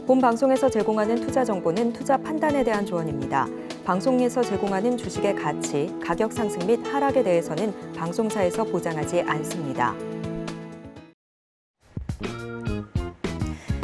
본 방송에서 제공하는 투자 정보는 투자 판단에 대한 조언입니다. 방송에서 제공하는 주식의 가치, 가격 상승 및 하락에 대해서는 방송사에서 보장하지 않습니다.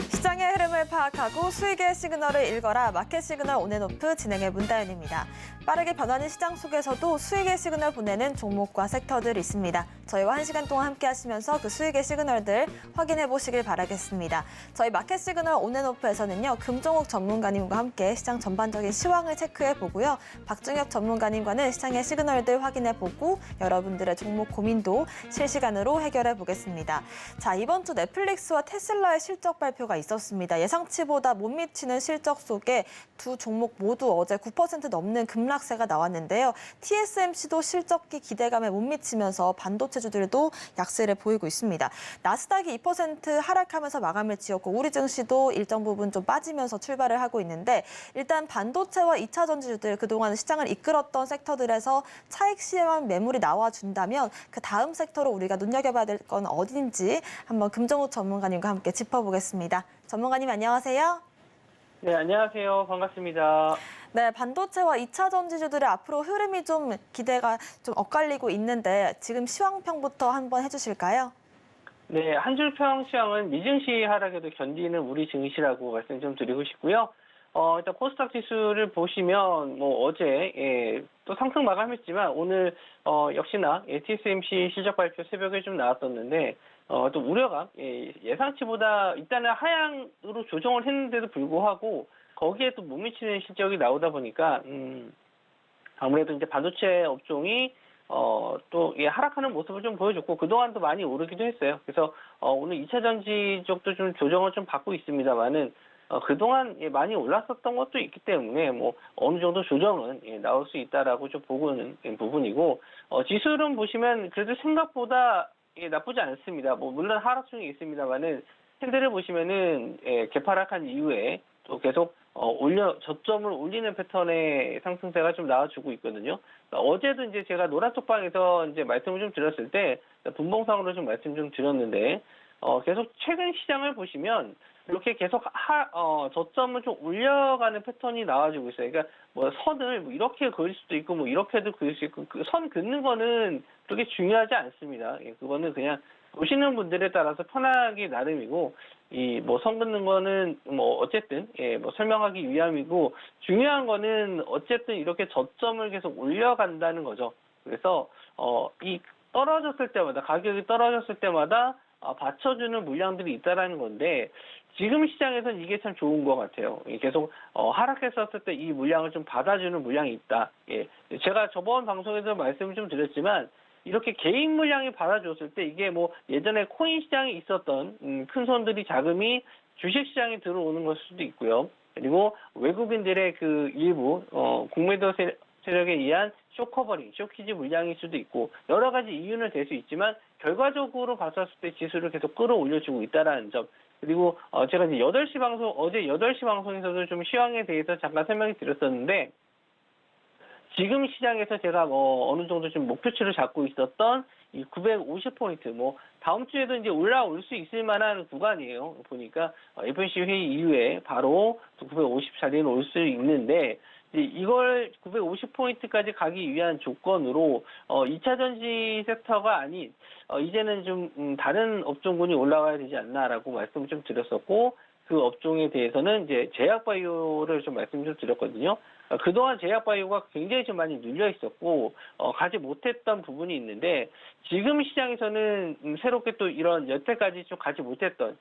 시장의 흐름을 파악하고 수익의 시그널을 읽어라. 마켓 시그널 온앤오프 진행의 문다연입니다. 빠르게 변하는 시장 속에서도 수익의 시그널 보내는 종목과 섹터들이 있습니다. 저희와 1시간 동안 함께 하시면서 그 수익의 시그널들 확인해 보시길 바라겠습니다. 저희 마켓 시그널 온앤오프에서는요, 금종욱 전문가님과 함께 시장 전반적인 시황을 체크해 보고요. 박중엽 전문가님과는 시장의 시그널들 확인해 보고 여러분들의 종목 고민도 실시간으로 해결해 보겠습니다. 자, 이번 주 넷플릭스와 테슬라의 실적 발표가 있었습니다. 예상치보다 못 미치는 실적 속에 두 종목 모두 어제 9% 넘는 급락세가 나왔는데요. TSMC도 실적기 기대감에 못 미치면서 반도체주들도 약세를 보이고 있습니다. 나스닥이 2% 하락하면서 마감을 지었고 우리 증시도 일정 부분 좀 빠지면서 출발을 하고 있는데, 일단 반도체와 2차 전지주들 그동안 시장을 이끌었던 섹터들에서 차익 실현 매물이 나와준다면 그 다음 섹터로 우리가 눈여겨봐야 될 건 어딘지 한번 금정욱 전문가님과 함께 짚어보겠습니다. 전문가님 안녕하세요. 네, 안녕하세요. 반갑습니다. 네, 반도체와 2차 전지주들의 앞으로 흐름이 좀 기대가 좀 엇갈리고 있는데 지금 시황평부터 한번 해주실까요? 네, 한 줄평 시황은 미증시 하락에도 견디는 우리 증시라고 말씀 좀 드리고 싶고요. 일단 코스닥 지수를 보시면 어제 또 상승 마감했지만 오늘 역시나 TSMC 실적 발표 새벽에 좀 나왔었는데 또 우려가 예상치보다 일단은 하향으로 조정을 했는데도 불구하고 거기에 또 못 미치는 실적이 나오다 보니까 아무래도 이제 반도체 업종이 또 하락하는 모습을 좀 보여줬고 그동안도 많이 오르기도 했어요. 그래서 오늘 2차 전지 쪽도 좀 조정을 좀 받고 있습니다만은 그동안 많이 올랐었던 것도 있기 때문에 어느 정도 조정은 나올 수 있다라고 좀 보고는 부분이고, 지수는 보시면 그래도 생각보다 나쁘지 않습니다. 물론 하락 중에 있습니다만은 캔들을 보시면은 개파락한 이후에 또 계속 저점을 올리는 패턴의 상승세가 좀 나와주고 있거든요. 어제도 이제 제가 노란톡방에서 이제 말씀을 좀 드렸을 때 분봉상으로 좀 말씀 좀 드렸는데 계속 최근 시장을 보시면 이렇게 계속 저점을 좀 올려가는 패턴이 나와주고 있어요. 그러니까 선을 이렇게 그을 수도 있고 이렇게도 그을 수 있고 그 선 긋는 거는 그렇게 중요하지 않습니다. 그거는 그냥 보시는 분들에 따라서 편하기 나름이고 선 긋는 거는 어쨌든 설명하기 위함이고, 중요한 거는 어쨌든 이렇게 저점을 계속 올려간다는 거죠. 그래서 이 떨어졌을 때마다 가격이 떨어졌을 때마다 받쳐주는 물량들이 있다라는 건데, 지금 시장에서는 이게 참 좋은 것 같아요. 계속 하락했었을 때 이 물량을 좀 받아주는 물량이 있다. 제가 저번 방송에서 말씀을 좀 드렸지만 이렇게 개인 물량이 받아줬을 때 이게 예전에 코인 시장에 있었던 큰 손들이 자금이 주식 시장에 들어오는 걸 수도 있고요. 그리고 외국인들의 그 일부 공매도 세력에 의한 쇼커버링, 쇼키즈 물량일 수도 있고 여러 가지 이유는 될 수 있지만 결과적으로 봤었을 때 지수를 계속 끌어올려주고 있다라는 점. 그리고 제가 이제 어제 8시 방송에서도 좀 시황에 대해서 잠깐 설명을 드렸었는데, 지금 시장에서 제가 어느 정도 좀 목표치를 잡고 있었던 이 950포인트, 다음 주에도 이제 올라올 수 있을 만한 구간이에요. 보니까 FOMC 회의 이후에 바로 950 자리는 올 수 있는데, 이걸 950포인트까지 가기 위한 조건으로 2차 전지 섹터가 아닌 이제는 좀 다른 업종군이 올라와야 되지 않나라고 말씀을 좀 드렸었고, 그 업종에 대해서는 이제 제약바이오를 좀 말씀 좀 드렸거든요. 그동안 제약바이오가 굉장히 좀 많이 눌려 있었고 가지 못했던 부분이 있는데, 지금 시장에서는 새롭게 또 이런 여태까지 좀 가지 못했던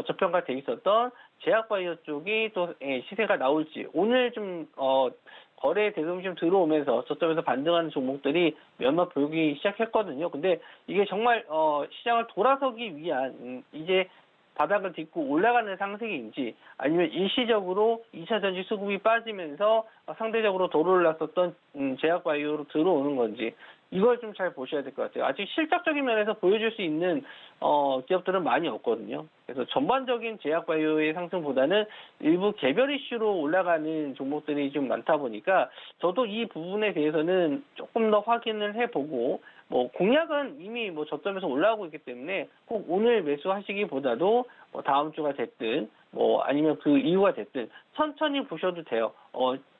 저평가돼 있었던 제약바이오 쪽이 또 시세가 나올지, 오늘 좀 거래 대금이 좀 들어오면서 저점에서 반등하는 종목들이 몇몇 보이기 시작했거든요. 근데 이게 정말 시장을 돌아서기 위한 이제 바닥을 딛고 올라가는 상승인지 아니면 일시적으로 2차 전지 수급이 빠지면서 상대적으로 덜 올랐었던 제약바이오로 들어오는 건지 이걸 좀 잘 보셔야 될 것 같아요. 아직 실적적인 면에서 보여줄 수 있는 기업들은 많이 없거든요. 그래서 전반적인 제약바이오의 상승보다는 일부 개별 이슈로 올라가는 종목들이 좀 많다 보니까 저도 이 부분에 대해서는 조금 더 확인을 해보고 뭐 공략은 이미 뭐 저점에서 올라오고 있기 때문에 꼭 오늘 매수하시기보다도 뭐 다음 주가 됐든 뭐 아니면 그 이후가 됐든 천천히 보셔도 돼요.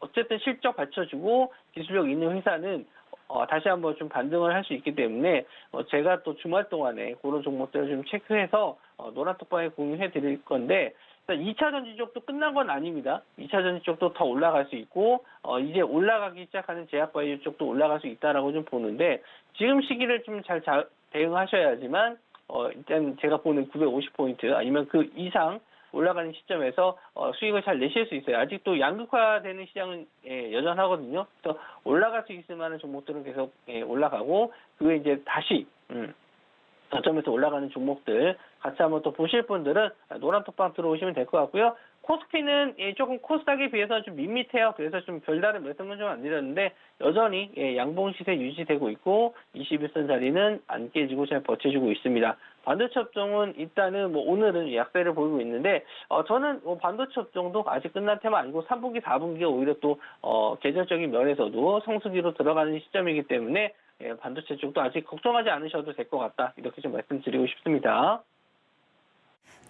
어쨌든 실적 받쳐주고 기술력 있는 회사는 다시 한번 좀 반등을 할 수 있기 때문에 제가 또 주말 동안에 그런 종목들을 좀 체크해서 노란톡방에 공유해 드릴 건데 2차 전지 쪽도 끝난 건 아닙니다. 2차 전지 쪽도 더 올라갈 수 있고 이제 올라가기 시작하는 제약바이오 쪽도 올라갈 수 있다라고 좀 보는데 지금 시기를 좀 잘 대응하셔야지만 일단 제가 보는 950포인트 아니면 그 이상 올라가는 시점에서 수익을 잘 내실 수 있어요. 아직도 양극화되는 시장은 여전하거든요. 그래서 올라갈 수 있을 만한 종목들은 계속 올라가고 그게 이제 다시 저점에서 올라가는 종목들 같이 한번 또 보실 분들은 노란톡방 들어오시면 될 것 같고요. 코스피는 조금 코스닥에 비해서 좀 밋밋해요. 그래서 좀 별다른 매수는 좀 안 드렸는데 여전히 양봉 시세 유지되고 있고 21선 자리는 안 깨지고 잘 버텨주고 있습니다. 반도체 업종은 일단은 뭐 오늘은 약세를 보이고 있는데 저는 뭐 반도체 업종도 아직 끝난 테마 아니고 3분기, 4분기가 오히려 또 계절적인 면에서도 성수기로 들어가는 시점이기 때문에 반도체 쪽도 아직 걱정하지 않으셔도 될 것 같다. 이렇게 좀 말씀드리고 싶습니다.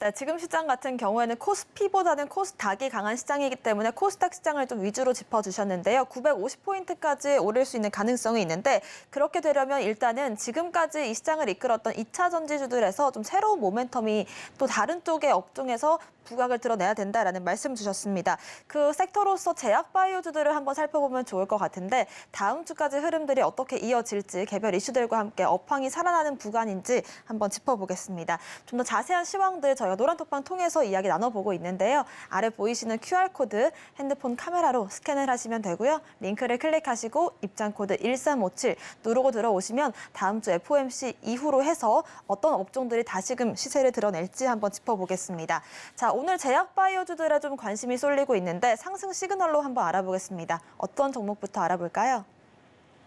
네, 지금 시장 같은 경우에는 코스피보다는 코스닥이 강한 시장이기 때문에 코스닥 시장을 좀 위주로 짚어주셨는데요. 950포인트까지 오를 수 있는 가능성이 있는데 그렇게 되려면 일단은 지금까지 이 시장을 이끌었던 2차 전지주들에서 좀 새로운 모멘텀이 또 다른 쪽의 업종에서 부각을 드러내야 된다라는 말씀 주셨습니다. 그 섹터로서 제약바이오주들을 한번 살펴보면 좋을 것 같은데 다음 주까지 흐름들이 어떻게 이어질지 개별 이슈들과 함께 업황이 살아나는 구간인지 한번 짚어보겠습니다. 좀 더 자세한 시황들 저희가 노란톡방 통해서 이야기 나눠보고 있는데요. 아래 보이시는 QR코드 핸드폰 카메라로 스캔을 하시면 되고요. 링크를 클릭하시고 입장코드 1357 누르고 들어오시면 다음 주 FOMC 이후로 해서 어떤 업종들이 다시금 시세를 드러낼지 한번 짚어보겠습니다. 자, 오늘 제약바이오주들에 좀 관심이 쏠리고 있는데 상승 시그널로 한번 알아보겠습니다. 어떤 종목부터 알아볼까요?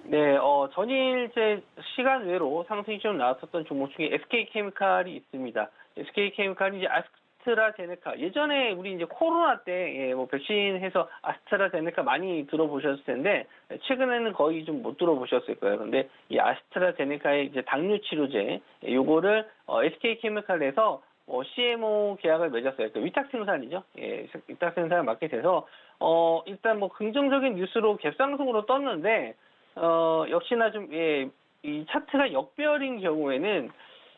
네, 전일제 시간 외로 상승이 좀 나왔었던 종목 중에 SK케미칼이 있습니다. SK케미칼이 이제 아스트라제네카, 예전에 우리 이제 코로나 때, 뭐 백신해서 아스트라제네카 많이 들어보셨을 텐데, 최근에는 거의 좀 못 들어보셨을 거예요. 근데 이 아스트라제네카의 이제 당뇨 치료제, 요거를, SK케미칼에서 CMO 계약을 맺었어요. 그러니까 위탁 생산이죠. 위탁 생산을 맡게 돼서, 일단 뭐 긍정적인 뉴스로 갭상승으로 떴는데, 역시나 좀, 이 차트가 역별인 경우에는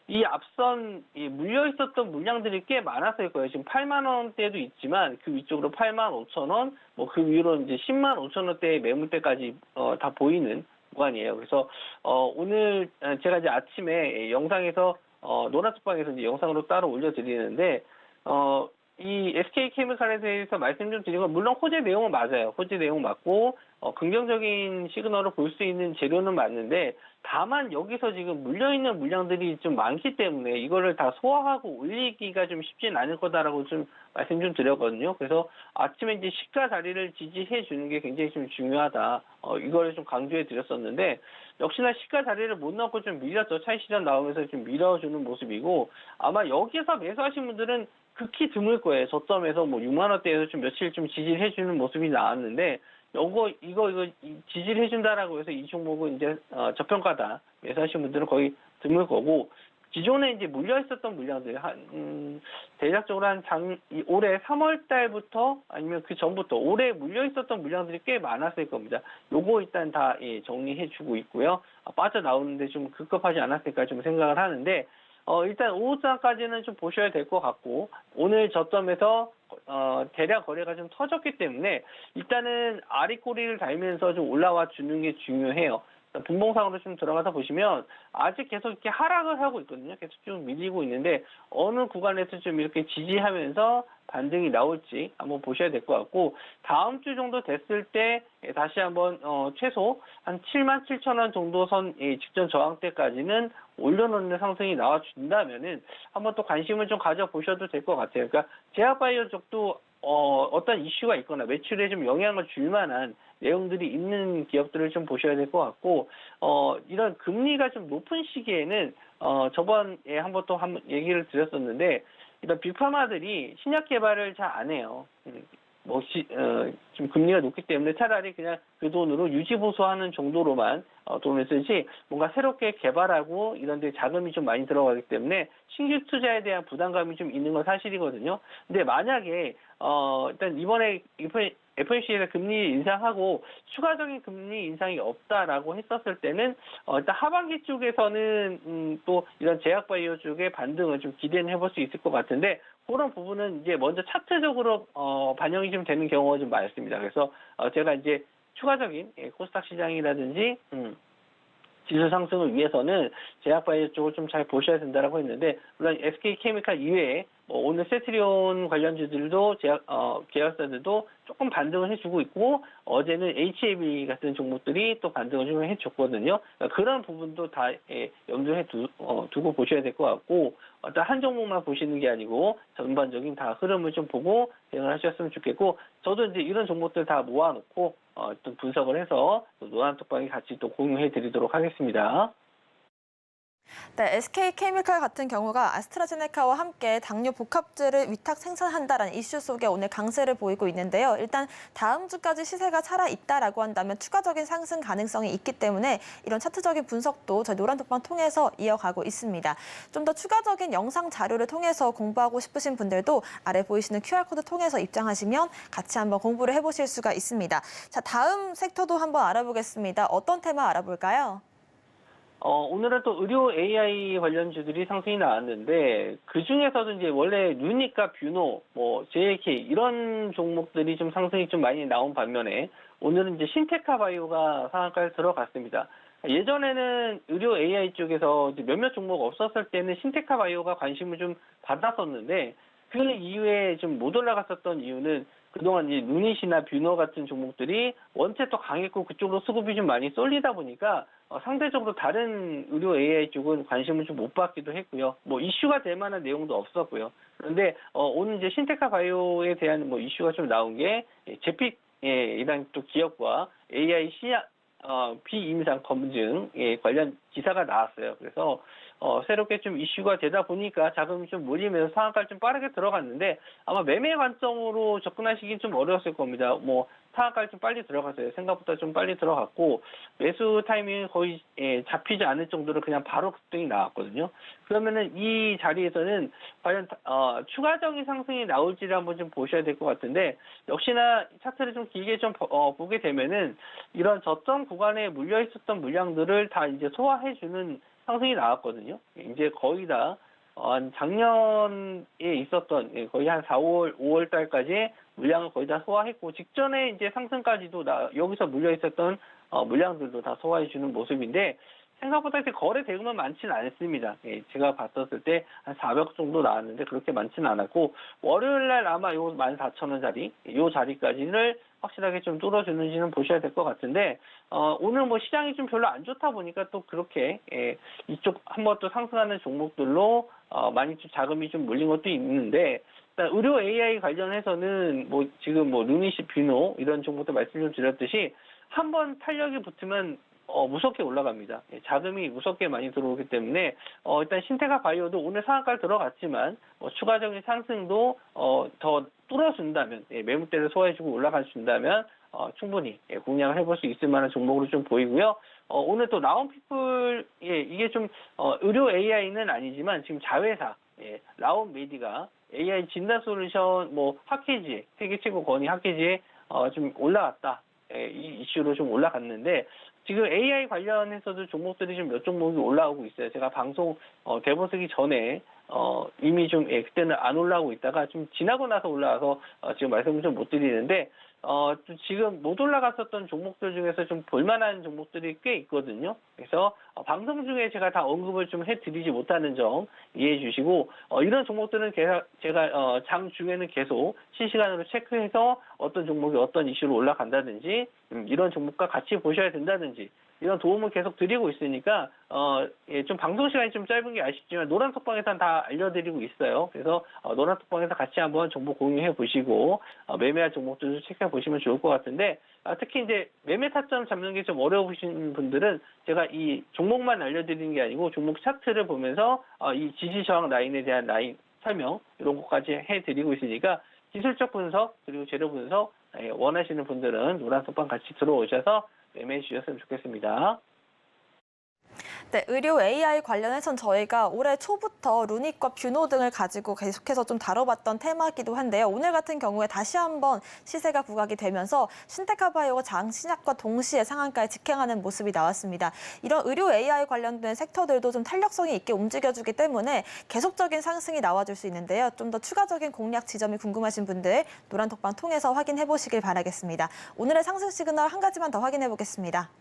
이 앞선 물려 있었던 물량들이 꽤 많았을 거예요. 지금 8만 원대도 있지만 그 위쪽으로 8만 5천 원, 뭐 그 위로 이제 10만 5천 원대의 매물대까지 다 보이는 구간이에요. 그래서 오늘 제가 이제 아침에 영상에서 노란톡방에서 이제 영상으로 따로 올려드리는데 이 SK케미칼에 대해서 말씀 좀 드린 건 물론 호재 내용은 맞아요. 호재 내용 맞고 긍정적인 시그널을 볼 수 있는 재료는 맞는데 다만 여기서 지금 물려있는 물량들이 좀 많기 때문에 이거를 다 소화하고 올리기가 좀 쉽진 않을 거다라고 좀 말씀 좀 드렸거든요. 그래서 아침에 이제 시가 자리를 지지해 주는 게 굉장히 좀 중요하다. 이거를 좀 강조해 드렸었는데 역시나 시가 자리를 못 넣고 좀 밀렸죠. 차익 실현 나오면서 좀 밀어주는 모습이고 아마 여기서 매수하신 분들은 극히 드물 거예요. 저점에서 뭐 6만 원대에서 좀 며칠 좀 지지해 주는 모습이 나왔는데 이거 지지를 해준다라고 해서 이 종목은 이제 저평가다 매수하신 분들은 거의 드물 거고 기존에 이제 물려 있었던 물량들 대략적으로 올해 3월 달부터 아니면 그 전부터 올해 물려 있었던 물량들이 꽤 많았을 겁니다. 요거 일단 다 정리해주고 있고요. 빠져나오는데 좀 급급하지 않았을까 좀 생각을 하는데. 일단 오후장까지는 좀 보셔야 될 것 같고 오늘 저점에서 대략 거래가 좀 터졌기 때문에 일단은 아랫꼬리를 달면서 좀 올라와 주는 게 중요해요. 분봉상으로 좀 들어가서 보시면 아직 계속 이렇게 하락을 하고 있거든요. 계속 좀 밀리고 있는데 어느 구간에서 좀 이렇게 지지하면서 반등이 나올지 한번 보셔야 될 것 같고, 다음 주 정도 됐을 때 다시 한번 최소 한 77,000원 정도 선 직전 저항대까지는 올려놓는 상승이 나와준다면은 한번 또 관심을 좀 가져보셔도 될 것 같아요. 그러니까 제약바이오 쪽도 어떤 이슈가 있거나 매출에 좀 영향을 줄 만한 내용들이 있는 기업들을 좀 보셔야 될 것 같고, 이런 금리가 좀 높은 시기에는 저번에 한번 얘기를 드렸었는데, 이런 빅파마들이 신약 개발을 잘 안 해요. 좀 금리가 높기 때문에 차라리 그냥 그 돈으로 유지보수하는 정도로만 돈을 쓰지, 뭔가 새롭게 개발하고 이런 데 자금이 좀 많이 들어가기 때문에 신규 투자에 대한 부담감이 좀 있는 건 사실이거든요. 근데 만약에 일단 이번에 FOMC에서 금리 인상하고 추가적인 금리 인상이 없다라고 했었을 때는 일단 하반기 쪽에서는 또 이런 제약바이오 쪽의 반등을 좀 기대는 해볼 수 있을 것 같은데, 그런 부분은 이제 먼저 차트적으로 반영이 좀 되는 경우가 좀 많습니다. 그래서 제가 이제 추가적인 코스닥 시장이라든지 지수 상승을 위해서는 제약바이오 쪽을 좀 잘 보셔야 된다라고 했는데, 물론 SK케미칼 이외에 오늘 세트리온 관련주들도 계열사들도 조금 반등을 해주고 있고, 어제는 HAB 같은 종목들이 또 반등을 좀 해줬거든요. 그러니까 그런 부분도 다 염두에 두고 보셔야 될 것 같고, 어떤 한 종목만 보시는 게 아니고 전반적인 다 흐름을 좀 보고 대응을 하셨으면 좋겠고, 저도 이제 이런 종목들 다 모아놓고 또 분석을 해서 또 노란톡방에 같이 또 공유해 드리도록 하겠습니다. 네, SK케미칼 같은 경우가 아스트라제네카와 함께 당뇨 복합제를 위탁 생산한다라는 이슈 속에 오늘 강세를 보이고 있는데요. 일단 다음 주까지 시세가 살아있다라고 한다면 추가적인 상승 가능성이 있기 때문에 이런 차트적인 분석도 저희 노란톡방 통해서 이어가고 있습니다. 좀 더 추가적인 영상 자료를 통해서 공부하고 싶으신 분들도 아래 보이시는 QR코드 통해서 입장하시면 같이 한번 공부를 해보실 수가 있습니다. 자, 다음 섹터도 한번 알아보겠습니다. 어떤 테마 알아볼까요? 오늘은 또 의료 AI 관련주들이 상승이 나왔는데, 그 중에서도 이제 원래 루니카, 뷰노, JAK 이런 종목들이 좀 상승이 좀 많이 나온 반면에, 오늘은 이제 신테카 바이오가 상한가에 들어갔습니다. 예전에는 의료 AI 쪽에서 이제 몇몇 종목 없었을 때는 신테카 바이오가 관심을 좀 받았었는데, 그 이후에 좀 못 올라갔었던 이유는 그동안 이제 루닛이나 뷰노 같은 종목들이 원체 또 강했고 그쪽으로 수급이 좀 많이 쏠리다 보니까 상대적으로 다른 의료 AI 쪽은 관심을 좀 못 받기도 했고요. 이슈가 될 만한 내용도 없었고요. 그런데 오늘 이제 신테카 바이오에 대한 이슈가 좀 나온 게 제픽이라는 또 기업과 AI 비임상 검증에 관련 기사가 나왔어요. 그래서 새롭게 좀 이슈가 되다 보니까 자금이 좀 몰리면서 상한가를 좀 빠르게 들어갔는데, 아마 매매 관점으로 접근하시긴 좀 어려웠을 겁니다. 상한가를 좀 빨리 들어갔어요. 생각보다 좀 빨리 들어갔고, 매수 타이밍이 거의 잡히지 않을 정도로 그냥 바로 급등이 나왔거든요. 그러면은 이 자리에서는 과연 추가적인 상승이 나올지를 한번 좀 보셔야 될 것 같은데, 역시나 차트를 좀 길게 좀 보게 되면은 이런 저점 구간에 물려 있었던 물량들을 다 이제 소화해주는 상승이 나왔거든요. 이제 거의 다 작년에 있었던 거의 한 4월, 5월 달까지 물량을 거의 다 소화했고, 직전에 이제 상승까지도 여기서 물려 있었던 물량들도 다 소화해주는 모습인데, 생각보다 이렇게 거래 대금은 많지는 않습니다. 제가 봤었을 때 한 400 정도 나왔는데 그렇게 많지는 않았고, 월요일 날 아마 요 14,000원 자리, 요 자리까지를 확실하게 좀 뚫어주는지는 보셔야 될 것 같은데, 오늘 시장이 좀 별로 안 좋다 보니까 또 그렇게 이쪽 한번 또 상승하는 종목들로 많이 좀 자금이 좀 몰린 것도 있는데, 일단 의료 AI 관련해서는 지금 루니시, 뷰노 이런 종목도 말씀 좀 드렸듯이 한번 탄력이 붙으면 무섭게 올라갑니다. 자금이 무섭게 많이 들어오기 때문에 일단 신테카 바이오도 오늘 상한가를 들어갔지만 추가적인 상승도 더 뚫어준다면, 매물대를 소화해주고 올라가준다면 충분히 공략을 해볼 수 있을 만한 종목으로 좀 보이고요. 오늘 또 라온피플, 이게 좀 의료 AI는 아니지만 지금 자회사 라온메디가 AI 진단 솔루션 핫케이지, 세계 최고 권위 핫케이지에 좀 올라갔다. 이 이슈로 좀 올라갔는데, 지금 AI 관련해서도 종목들이 좀 몇 종목이 올라오고 있어요. 제가 방송 대본 쓰기 전에 이미 좀 그때는 안 올라오고 있다가 좀 지나고 나서 올라와서 지금 말씀을 좀 못 드리는데, 좀 지금 못 올라갔었던 종목들 중에서 좀 볼만한 종목들이 꽤 있거든요. 그래서 방송 중에 제가 다 언급을 좀 해드리지 못하는 점 이해해 주시고 이런 종목들은 제가 장 중에는 계속 실시간으로 체크해서 어떤 종목이 어떤 이슈로 올라간다든지 이런 종목과 같이 보셔야 된다든지 이런 도움을 계속 드리고 있으니까 좀 방송 시간이 좀 짧은 게 아쉽지만 노란톡방에서는 다 알려드리고 있어요. 그래서 노란톡방에서 같이 한번 정보 공유해 보시고 매매할 종목들도 체크해 보시면 좋을 것 같은데 특히 이제 매매 타점 잡는 게 좀 어려우신 분들은 제가 이 종목만 알려드리는 게 아니고 종목 차트를 보면서 이 지지 저항 라인에 대한 라인 설명 이런 것까지 해드리고 있으니까 기술적 분석 그리고 재료 분석 원하시는 분들은 노란톡방 같이 들어오셔서 매매해 주셨으면 좋겠습니다. 네, 의료 AI 관련해선 저희가 올해 초부터 루닉과 뷰노 등을 가지고 계속해서 좀 다뤄봤던 테마이기도 한데요. 오늘 같은 경우에 다시 한번 시세가 부각이 되면서 신테카바이오가 장신약과 동시에 상한가에 직행하는 모습이 나왔습니다. 이런 의료 AI 관련된 섹터들도 좀 탄력성이 있게 움직여주기 때문에 계속적인 상승이 나와줄 수 있는데요. 좀 더 추가적인 공략 지점이 궁금하신 분들 노란톡방 통해서 확인해 보시길 바라겠습니다. 오늘의 상승 시그널 한 가지만 더 확인해 보겠습니다.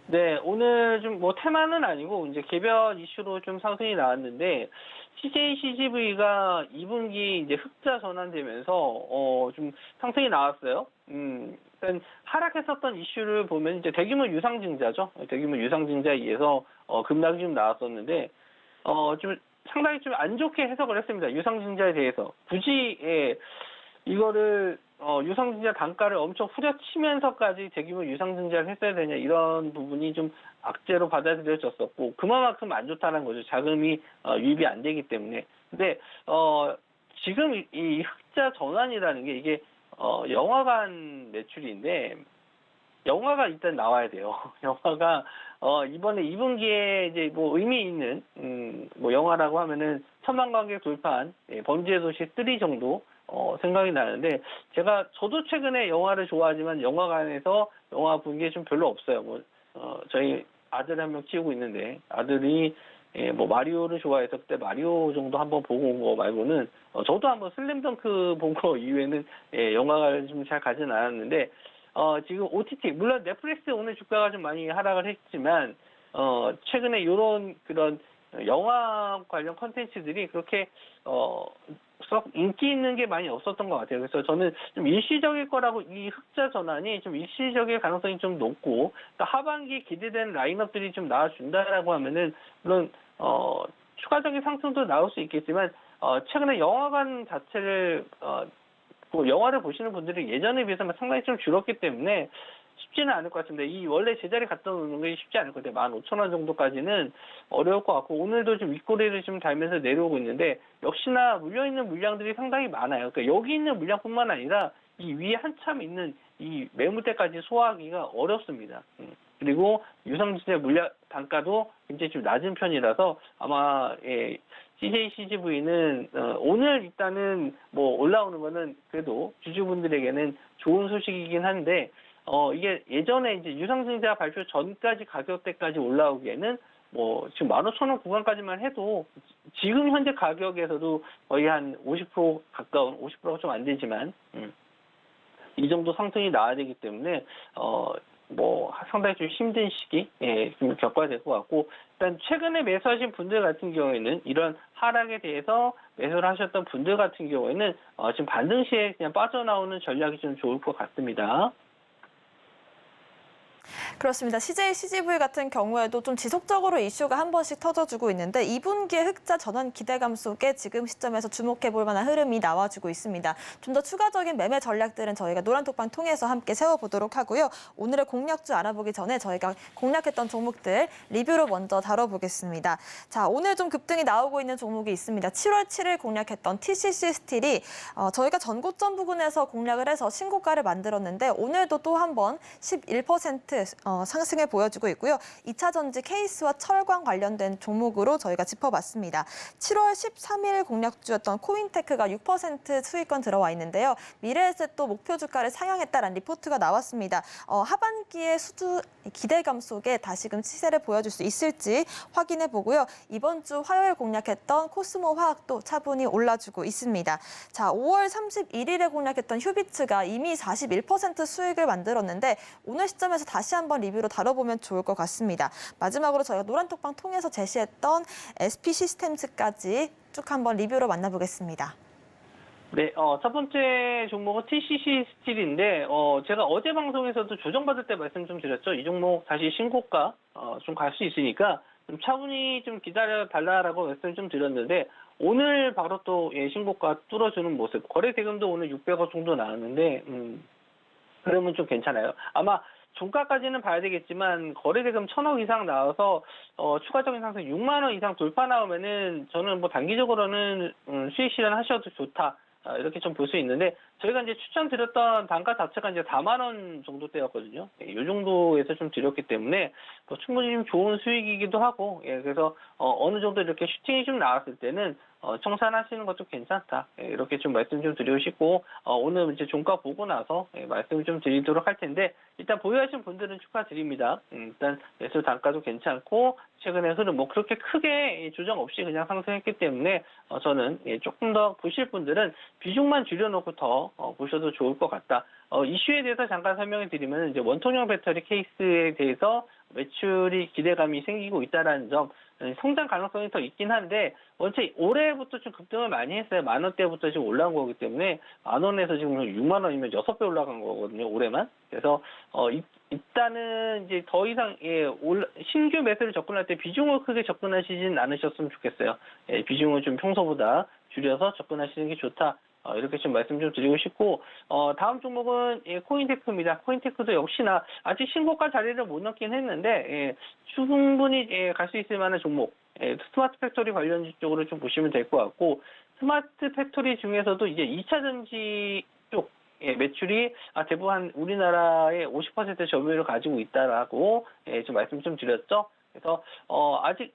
네, 오늘 좀 뭐 테마는 아니고 이제 개별 이슈로 좀 상승이 나왔는데 CJ CGV가 2분기 이제 흑자 전환되면서 좀 상승이 나왔어요. 그러니까 하락했었던 이슈를 보면 이제 대규모 유상증자죠. 대규모 유상증자에 의해서 급락이 좀 나왔었는데 좀 상당히 좀 안 좋게 해석을 했습니다. 유상증자에 대해서 굳이 이거를 유상증자 단가를 엄청 후려치면서까지 대규모 유상증자를 했어야 되냐 이런 부분이 좀 악재로 받아들여졌었고 그만큼 안 좋다는 거죠. 자금이 유입이 안 되기 때문에. 근데 지금 이 흑자 전환이라는 게 이게 영화관 매출인데 영화가 일단 나와야 돼요. 영화가 이번에 2분기에 이제 뭐 의미 있는 뭐 영화라고 하면은 1000만 관객 돌파한 범죄의 도시 3 정도 생각이 나는데 저도 최근에 영화를 좋아하지만 영화관에서 영화 본 게 좀 별로 없어요. 저희 아들 한 명 키우고 있는데 아들이 뭐 마리오를 좋아해서 그때 마리오 정도 한번 보고 온 거 말고는 저도 한번 슬램덩크 본 거 이후에는 영화관을 좀 잘 가진 않았는데 지금 OTT 물론 넷플릭스 오늘 주가가 좀 많이 하락을 했지만 최근에 이런 그런 영화 관련 콘텐츠들이 그렇게 썩 인기 있는 게 많이 없었던 것 같아요. 그래서 저는 좀 일시적일 거라고 이 흑자 전환이 좀 일시적일 가능성이 좀 높고 그러니까 하반기에 기대되는 라인업들이 좀 나와준다라고 하면은 물론 추가적인 상승도 나올 수 있겠지만 최근에 영화관 자체를 영화를 보시는 분들이 예전에 비해서는 상당히 좀 줄었기 때문에 쉽지는 않을 것 같은데 이 원래 제자리 갖다 놓는 게 쉽지 않을 것 같아요. 15,000원 정도까지는 어려울 것 같고 오늘도 좀 윗꼬리를 좀 달면서 내려오고 있는데 역시나 물려있는 물량들이 상당히 많아요. 그러니까 여기 있는 물량뿐만 아니라 이 위에 한참 있는 이 매물대까지 소화하기가 어렵습니다. 그리고 유상증자 물량 단가도 굉장히 좀 낮은 편이라서 아마 CJ CGV는 오늘 일단은 뭐 올라오는 거는 그래도 주주분들에게는 좋은 소식이긴 한데 이게 예전에 이제 유상증자 발표 전까지 가격대까지 올라오기에는 뭐 지금 15,000원 구간까지만 해도 지금 현재 가격에서도 거의 한 50% 가까운 50%가 좀 안 되지만 이 정도 상승이 나와야 되기 때문에 뭐 상당히 좀 힘든 시기 좀 겪어야 될 것 같고 일단 최근에 매수하신 분들 같은 경우에는 이런 하락에 대해서 매수를 하셨던 분들 같은 경우에는 지금 반등 시에 그냥 빠져나오는 전략이 좀 좋을 것 같습니다. 그렇습니다. CJ CGV 같은 경우에도 좀 지속적으로 이슈가 한 번씩 터져주고 있는데 2분기의 흑자 전환 기대감 속에 지금 시점에서 주목해볼 만한 흐름이 나와주고 있습니다. 좀 더 추가적인 매매 전략들은 저희가 노란톡방 통해서 함께 세워보도록 하고요. 오늘의 공략주 알아보기 전에 저희가 공략했던 종목들 리뷰로 먼저 다뤄보겠습니다. 자, 오늘 좀 급등이 나오고 있는 종목이 있습니다. 7월 7일 공략했던 TCC 스틸이 저희가 전고점 부근에서 공략을 해서 신고가를 만들었는데 오늘도 또 한 번 11% 0% 상승을 보여주고 있고요. 2차 전지 케이스와 철강 관련된 종목으로 저희가 짚어봤습니다. 7월 13일 공략주였던 코인테크가 6% 수익권 들어와 있는데요. 미래에셋도 목표 주가를 상향했다라는 리포트가 나왔습니다. 하반기의 기대감 속에 다시금 시세를 보여줄 수 있을지 확인해 보고요. 이번 주 화요일 공략했던 코스모 화학도 차분히 올라주고 있습니다. 자, 5월 31일에 공략했던 휴비츠가 이미 41% 수익을 만들었는데 오늘 시점에서 다시 한번 리뷰로 다뤄보면 좋을 것 같습니다. 마지막으로 저희가 노란톡방 통해서 제시했던 SP 시스템즈까지 쭉 한번 리뷰로 만나보겠습니다. 네, 첫 번째 종목은 TCC 스틸인데, 제가 어제 방송에서도 조정받을 때 말씀 좀 드렸죠. 이 종목 다시 신고가, 좀 갈 수 있으니까, 좀 차분히 좀 기다려 달라라고 말씀 좀 드렸는데, 오늘 바로 또, 신고가 뚫어주는 모습. 거래 대금도 오늘 600억 정도 나왔는데, 그러면 좀 괜찮아요. 아마, 종가까지는 봐야 되겠지만, 거래 대금 1000억 이상 나와서, 추가적인 상승 6만 원 이상 돌파 나오면은, 저는 뭐 단기적으로는, 수익 실현하셔도 좋다. 이렇게 좀 볼 수 있는데, 저희가 이제 추천드렸던 단가 자체가 이제 4만 원 정도대였거든요. 이 정도에서 좀 드렸기 때문에, 뭐 충분히 좀 좋은 수익이기도 하고, 그래서, 어느 정도 이렇게 슈팅이 좀 나왔을 때는, 청산하시는 것도 괜찮다. 이렇게 좀 말씀 좀 드리고 싶고, 오늘 이제 종가 보고 나서, 말씀을 좀 드리도록 할 텐데, 일단 보유하신 분들은 축하드립니다. 일단 매수 단가도 괜찮고, 최근에 흐름 뭐 그렇게 크게 조정 없이 그냥 상승했기 때문에, 저는 조금 더 보실 분들은 비중만 줄여놓고 더 보셔도 좋을 것 같다. 이슈에 대해서 잠깐 설명해 드리면 이제 원통형 배터리 케이스에 대해서 매출이 기대감이 생기고 있다라는 점, 성장 가능성이 더 있긴 한데 원체 올해부터 좀 급등을 많이 했어요. 10,000원대부터 지금 올라온 거기 때문에 10,000원에서 지금 6만 원이면 6배 올라간 거거든요. 올해만. 그래서 일단은 이제 더 이상 신규 매수를 접근할 때 비중을 크게 접근하시진 않으셨으면 좋겠어요. 비중을 좀 평소보다 줄여서 접근하시는 게 좋다. 이렇게 좀 말씀 좀 드리고 싶고, 다음 종목은 코인테크입니다. 코인테크도 역시나 아직 신고가 자리를 못 넘긴 했는데, 충분히 갈 수 있을 만한 종목, 스마트 팩토리 관련 쪽으로 좀 보시면 될 것 같고, 스마트 팩토리 중에서도 이제 2차 전지 쪽, 매출이 대부분 우리나라의 50% 점유율을 가지고 있다라고 좀 말씀 좀 드렸죠. 그래서 아직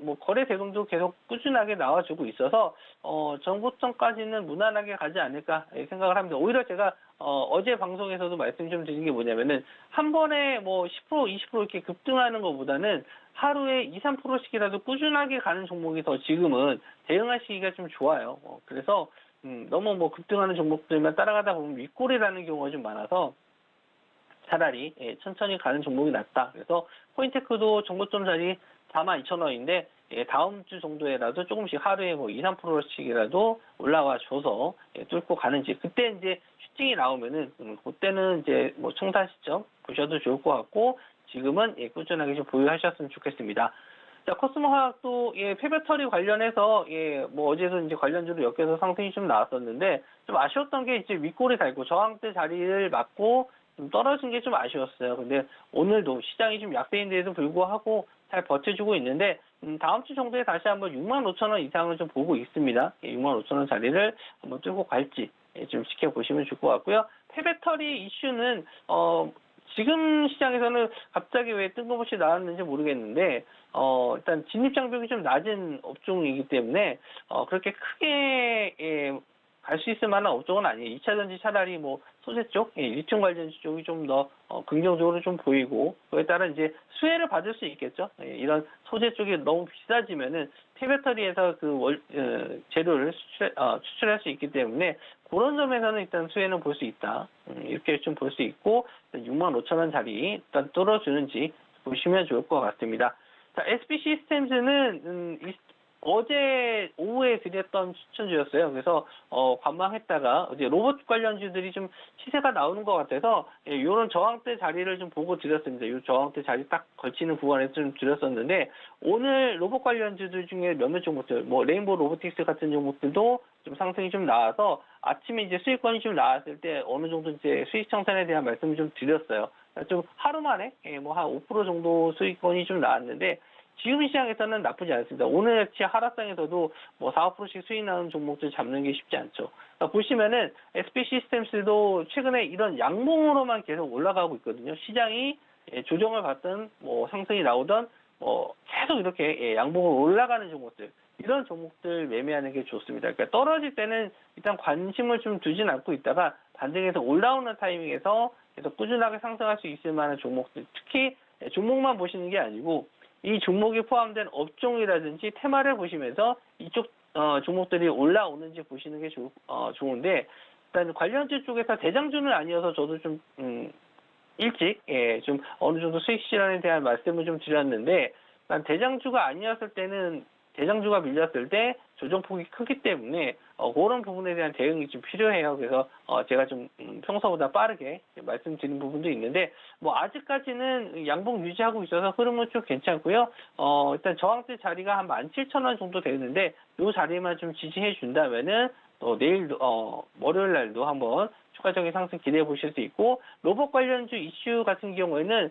뭐 거래 대금도 계속 꾸준하게 나와주고 있어서 정고점까지는 무난하게 가지 않을까 생각을 합니다. 오히려 제가 어제 방송에서도 말씀 좀 드린 게 뭐냐면은 한 번에 뭐 10% 20% 이렇게 급등하는 것보다는 하루에 2, 3%씩이라도 꾸준하게 가는 종목이 더 지금은 대응하시기가 좀 좋아요. 그래서 너무 뭐 급등하는 종목들만 따라가다 보면 윗골이라는 경우가 좀 많아서 차라리 천천히 가는 종목이 낫다. 그래서 코인테크도 정고점 자리 42,000원인데 다음 주 정도에라도 조금씩 하루에 뭐 2, 3%씩이라도 올라와 줘서 뚫고 가는지 그때 이제 슈팅이 나오면은 그때는 이제 뭐 청산 시점 보셔도 좋을 것 같고 지금은 꾸준하게 좀 보유하셨으면 좋겠습니다. 자, 코스모 화학도 폐배터리 관련해서 뭐 어제도 이제 관련주로 엮여서 상승이 좀 나왔었는데 좀 아쉬웠던 게 이제 윗골이 달고 저항대 자리를 맞고 좀 떨어진 게 좀 아쉬웠어요. 근데 오늘도 시장이 좀 약세인데도 불구하고 잘 버텨주고 있는데 다음 주 정도에 다시 한번 65,000원 이상을 좀 보고 있습니다. 65,000원 자리를 한번 뚫고 갈지 좀 지켜보시면 좋을 것 같고요. 폐배터리 이슈는 지금 시장에서는 갑자기 왜 뜬금없이 나왔는지 모르겠는데 일단 진입장벽이 좀 낮은 업종이기 때문에 그렇게 크게 갈 수 있을 만한 업종은 아니에요. 2차 전지 차라리 뭐 소재 쪽, 리튬 관련주 쪽이 좀 더 긍정적으로 좀 보이고 그에 따라 이제 수혜를 받을 수 있겠죠. 이런 소재 쪽이 너무 비싸지면은 폐배터리에서 재료를 수출할 수 있기 때문에 그런 점에서는 일단 수혜는 볼 수 있다. 이렇게 좀 볼 수 있고 65,000원 자리 일단 뚫어주는지 보시면 좋을 것 같습니다. 자, SP 시스템즈는 어제 오후에 드렸던 추천주였어요. 그래서 관망했다가 이제 로봇 관련주들이 좀 시세가 나오는 것 같아서 이런 저항대 자리를 좀 보고 드렸습니다. 이 저항대 자리 딱 걸치는 구간에서 좀 드렸었는데 오늘 로봇 관련주들 중에 몇몇 종목들, 뭐 레인보우 로보틱스 같은 종목들도 좀 상승이 좀 나와서 아침에 이제 수익권이 좀 나왔을 때 어느 정도 이제 수익 청산에 대한 말씀을 좀 드렸어요. 좀 하루 만에 뭐 한 5% 정도 수익권이 좀 나왔는데. 지금 시장에서는 나쁘지 않습니다. 오늘 같이 하락장에서도 뭐 4, 5%씩 수익 나는 종목들 잡는 게 쉽지 않죠. 그러니까 보시면은 SP 시스템스도 최근에 이런 양봉으로만 계속 올라가고 있거든요. 시장이 조정을 받든 뭐 상승이 나오든 계속 이렇게 양봉으로 올라가는 종목들, 이런 종목들 매매하는 게 좋습니다. 그러니까 떨어질 때는 일단 관심을 좀 두진 않고 있다가 반등해서 올라오는 타이밍에서 계속 꾸준하게 상승할 수 있을 만한 종목들, 특히 종목만 보시는 게 아니고 이 종목이 포함된 업종이라든지 테마를 보시면서 이쪽 종목들이 올라오는지 보시는 게 좋은데, 일단 관련주 쪽에서 대장주는 아니어서 저도 좀 일찍 좀 어느 정도 수익 실현에 대한 말씀을 좀 드렸는데, 일단 대장주가 아니었을 때는, 대장주가 밀렸을 때 조정폭이 크기 때문에 그런 부분에 대한 대응이 좀 필요해요. 그래서 제가 좀 평소보다 빠르게 말씀드린 부분도 있는데, 뭐 아직까지는 양봉 유지하고 있어서 흐름은 좀 괜찮고요. 일단 저항대 자리가 한 17,000원 정도 되는데 이 자리만 좀 지지해 준다면은 내일 월요일 날도 한번 추가적인 상승 기대해 보실 수 있고, 로봇 관련주 이슈 같은 경우에는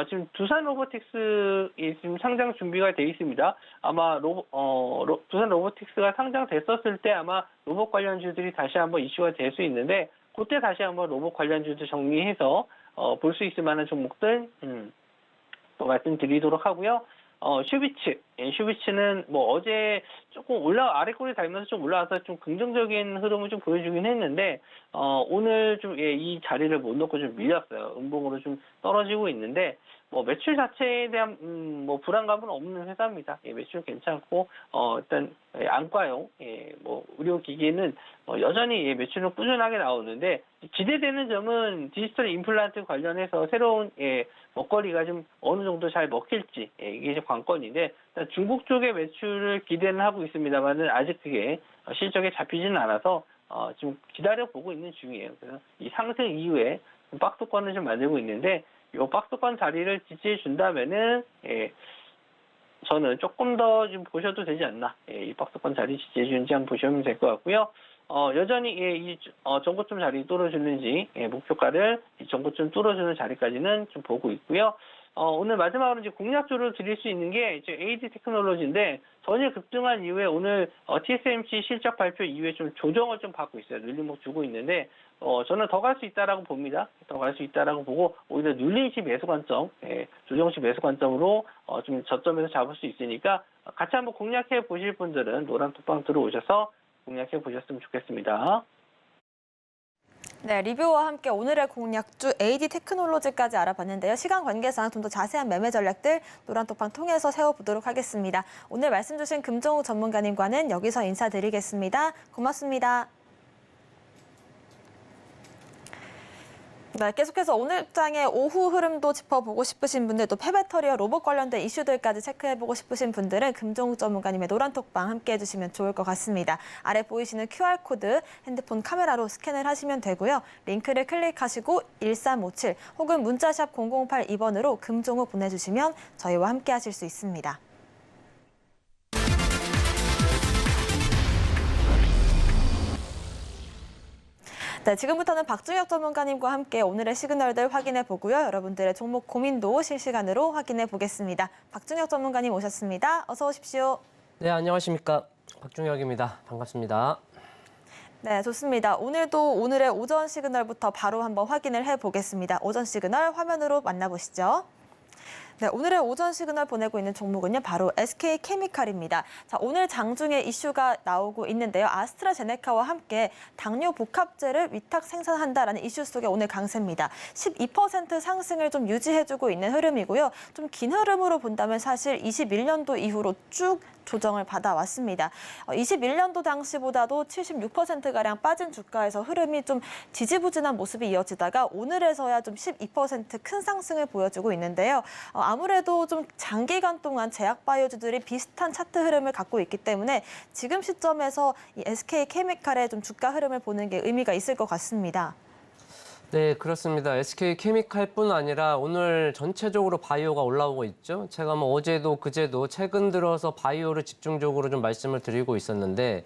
지금 두산 로보틱스이 지금 상장 준비가 돼 있습니다. 아마 두산 로보틱스가 상장됐었을 때 아마 로봇 관련주들이 다시 한번 이슈가 될 수 있는데, 그때 다시 한번 로봇 관련주들 정리해서 볼 수 있을 만한 종목들 또 말씀드리도록 하고요. 슈비츠는 뭐 어제 조금 아래 꼬리 달면서 좀 올라와서 좀 긍정적인 흐름을 좀 보여주긴 했는데, 오늘 좀 이 자리를 못 놓고 좀 밀렸어요. 음봉으로 좀 떨어지고 있는데, 뭐 매출 자체에 대한 뭐 불안감은 없는 회사입니다. 매출 괜찮고 일단 안과용 뭐 의료기기는 여전히 매출은 꾸준하게 나오는데, 기대되는 점은 디지털 임플란트 관련해서 새로운 먹거리가 좀 어느 정도 잘 먹힐지, 이게 이제 관건인데, 일단 중국 쪽의 매출을 기대는 하고 있습니다만은 아직 그게 실적에 잡히지는 않아서 지금 기다려보고 있는 중이에요. 그래서 이 상승 이후에 박스권을 좀 만들고 있는데, 이 박스권 자리를 지지해 준다면은 저는 조금 더 좀 보셔도 되지 않나. 이 박스권 자리 지지해 주는지 한번 보시면 될 것 같고요. 여전히 이 전고점 자리 뚫어주는지, 목표가를 이 전고점 뚫어주는 자리까지는 좀 보고 있고요. 오늘 마지막으로 이제 공략주를 드릴 수 있는 게 이제 AD 테크놀로지인데, 전일 급등한 이후에 오늘 TSMC 실적 발표 이후에 좀 조정을 좀 받고 있어요. 눌림목 주고 있는데, 저는 더 갈 수 있다라고 봅니다. 더 갈 수 있다라고 보고, 오히려 눌림 시 매수 관점, 조정 시 매수 관점으로 좀 저점에서 잡을 수 있으니까 같이 한번 공략해 보실 분들은 노란 톡방 들어오셔서 공략해 보셨으면 좋겠습니다. 네, 리뷰와 함께 오늘의 공략주 AD 테크놀로지까지 알아봤는데요. 시간 관계상 좀 더 자세한 매매 전략들 노란톡방 통해서 세워보도록 하겠습니다. 오늘 말씀 주신 금종욱 전문가님과는 여기서 인사드리겠습니다. 고맙습니다. 네, 계속해서 오늘 장의 오후 흐름도 짚어보고 싶으신 분들, 또 폐배터리와 로봇 관련된 이슈들까지 체크해보고 싶으신 분들은 금종욱 전문가님의 노란톡방 함께해 주시면 좋을 것 같습니다. 아래 보이시는 QR코드 핸드폰 카메라로 스캔을 하시면 되고요. 링크를 클릭하시고 1357 혹은 문자샵 0082번으로 금종욱 보내주시면 저희와 함께 하실 수 있습니다. 네, 지금부터는 박중혁 전문가님과 함께 오늘의 시그널들 확인해 보고요. 여러분들의 종목 고민도 실시간으로 확인해 보겠습니다. 박중혁 전문가님 오셨습니다. 어서 오십시오. 네, 안녕하십니까. 박중혁입니다. 반갑습니다. 네, 좋습니다. 오늘도 오늘의 오전 시그널부터 바로 한번 확인을 해 보겠습니다. 오전 시그널 화면으로 만나보시죠. 네, 오늘의 오전 시그널 보내고 있는 종목은요, 바로 SK케미칼입니다. 자, 오늘 장중에 이슈가 나오고 있는데요. 아스트라제네카와 함께 당뇨 복합제를 위탁 생산한다라는 이슈 속에 오늘 강세입니다. 12% 상승을 좀 유지해주고 있는 흐름이고요. 좀 긴 흐름으로 본다면 사실 21년도 이후로 쭉 조정을 받아왔습니다. 21년도 당시보다도 76%가량 빠진 주가에서 흐름이 좀 지지부진한 모습이 이어지다가 오늘에서야 좀 12% 큰 상승을 보여주고 있는데요. 아무래도 좀 장기간 동안 제약바이오주들이 비슷한 차트 흐름을 갖고 있기 때문에 지금 시점에서 이 SK케미칼의 좀 주가 흐름을 보는 게 의미가 있을 것 같습니다. 네, 그렇습니다. SK케미칼뿐 아니라 오늘 전체적으로 바이오가 올라오고 있죠. 제가 뭐 어제도 그제도 최근 들어서 바이오를 집중적으로 좀 말씀을 드리고 있었는데,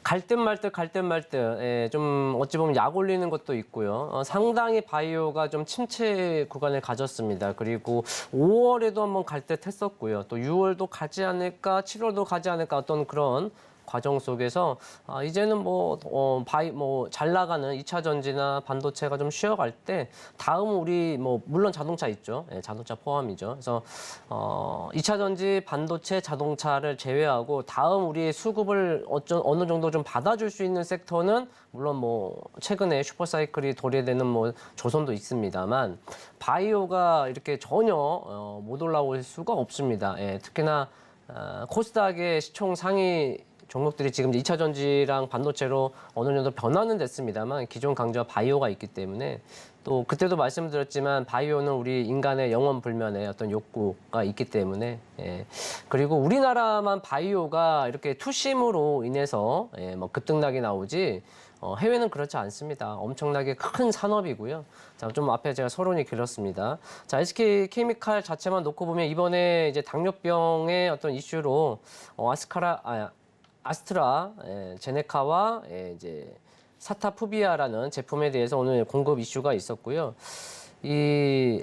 갈 듯 말 듯 좀 어찌 보면 약 올리는 것도 있고요. 상당히 바이오가 좀 침체 구간을 가졌습니다. 그리고 5월에도 한번 갈 듯 했었고요. 또 6월도 가지 않을까, 7월도 가지 않을까, 어떤 그런 과정 속에서 이제는 잘 나가는 2차 전지나 반도체가 좀 쉬어갈 때 다음 우리 물론 자동차 있죠. 예, 자동차 포함이죠. 그래서 2차 전지, 반도체, 자동차를 제외하고 다음 우리의 수급을 어느 정도 좀 받아줄 수 있는 섹터는 물론 최근에 슈퍼사이클이 도래되는 조선도 있습니다만 바이오가 이렇게 전혀 못 올라올 수가 없습니다. 예, 특히나 코스닥의 시총 상위 종목들이 지금 2차 전지랑 반도체로 어느 정도 변화는 됐습니다만 기존 강조와 바이오가 있기 때문에 또 그때도 말씀드렸지만 바이오는 우리 인간의 영원 불면의 어떤 욕구가 있기 때문에 그리고 우리나라만 바이오가 이렇게 투심으로 인해서 급등락이 나오지 해외는 그렇지 않습니다. 엄청나게 큰 산업이고요. 자, 좀 앞에 제가 서론이 길었습니다. 자, SK 케미칼 자체만 놓고 보면 이번에 이제 당뇨병의 어떤 이슈로 아스트라 제네카와 이제 사타푸비아라는 제품에 대해서 오늘 공급 이슈가 있었고요. 이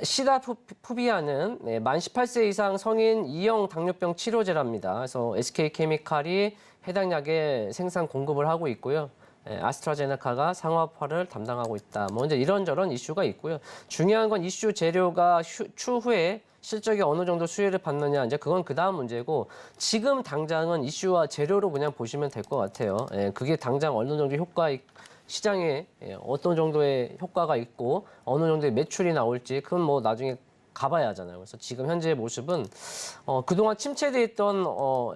시다푸비아는 만 18세 이상 성인 2형 당뇨병 치료제랍니다. 그래서 SK 케미칼이 해당 약의 생산 공급을 하고 있고요. 아스트라제네카가 상업화를 담당하고 있다. 이제 이런저런 이슈가 있고요. 중요한 건 이슈 재료가 추후에 실적이 어느 정도 수혜를 받느냐, 이제 그건 그 다음 문제고, 지금 당장은 이슈와 재료로 그냥 보시면 될 것 같아요. 그게 당장 어느 정도 시장에 어떤 정도의 효과가 있고, 어느 정도의 매출이 나올지, 그건 나중에 가봐야 하잖아요. 그래서 지금 현재의 모습은 그동안 침체돼 있던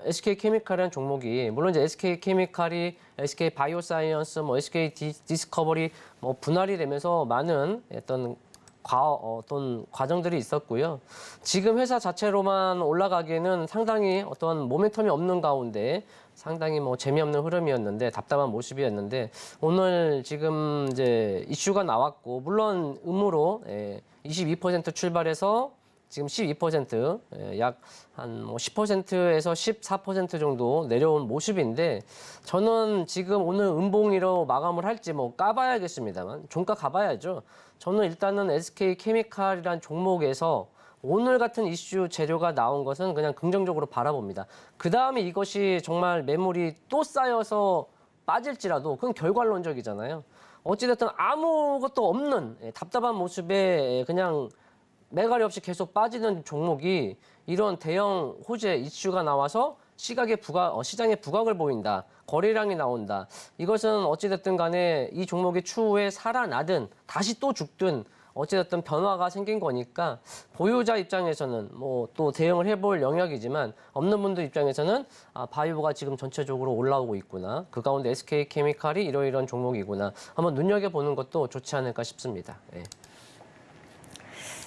SK 케미칼이라는 종목이 물론 이제 SK 케미칼이 SK 바이오사이언스, SK 디스커버리 분할이 되면서 많은 어떤 과정들이 있었고요. 지금 회사 자체로만 올라가기에는 상당히 어떤 모멘텀이 없는 가운데 상당히 재미없는 흐름이었는데 답답한 모습이었는데 오늘 지금 이제 이슈가 나왔고 물론 음으로 22% 출발해서 지금 12% 약 한 10%에서 14% 정도 내려온 모습인데 저는 지금 오늘 음봉이로 마감을 할지 까봐야겠습니다만 종가 가봐야죠. 저는 일단은 SK 케미칼이란 종목에서 오늘 같은 이슈 재료가 나온 것은 그냥 긍정적으로 바라봅니다. 그 다음에 이것이 정말 매물이 또 쌓여서 빠질지라도 그건 결과론적이잖아요. 어찌됐든 아무것도 없는 답답한 모습에 그냥 매가리 없이 계속 빠지는 종목이 이런 대형 호재 이슈가 나와서 시장에 부각을 보인다. 거래량이 나온다. 이것은 어찌됐든 간에 이 종목이 추후에 살아나든 다시 또 죽든 어찌됐든 변화가 생긴 거니까 보유자 입장에서는 또 대응을 해볼 영역이지만 없는 분들 입장에서는 바이오가 지금 전체적으로 올라오고 있구나. 그 가운데 SK 케미칼이 이러이러한 종목이구나. 한번 눈여겨보는 것도 좋지 않을까 싶습니다.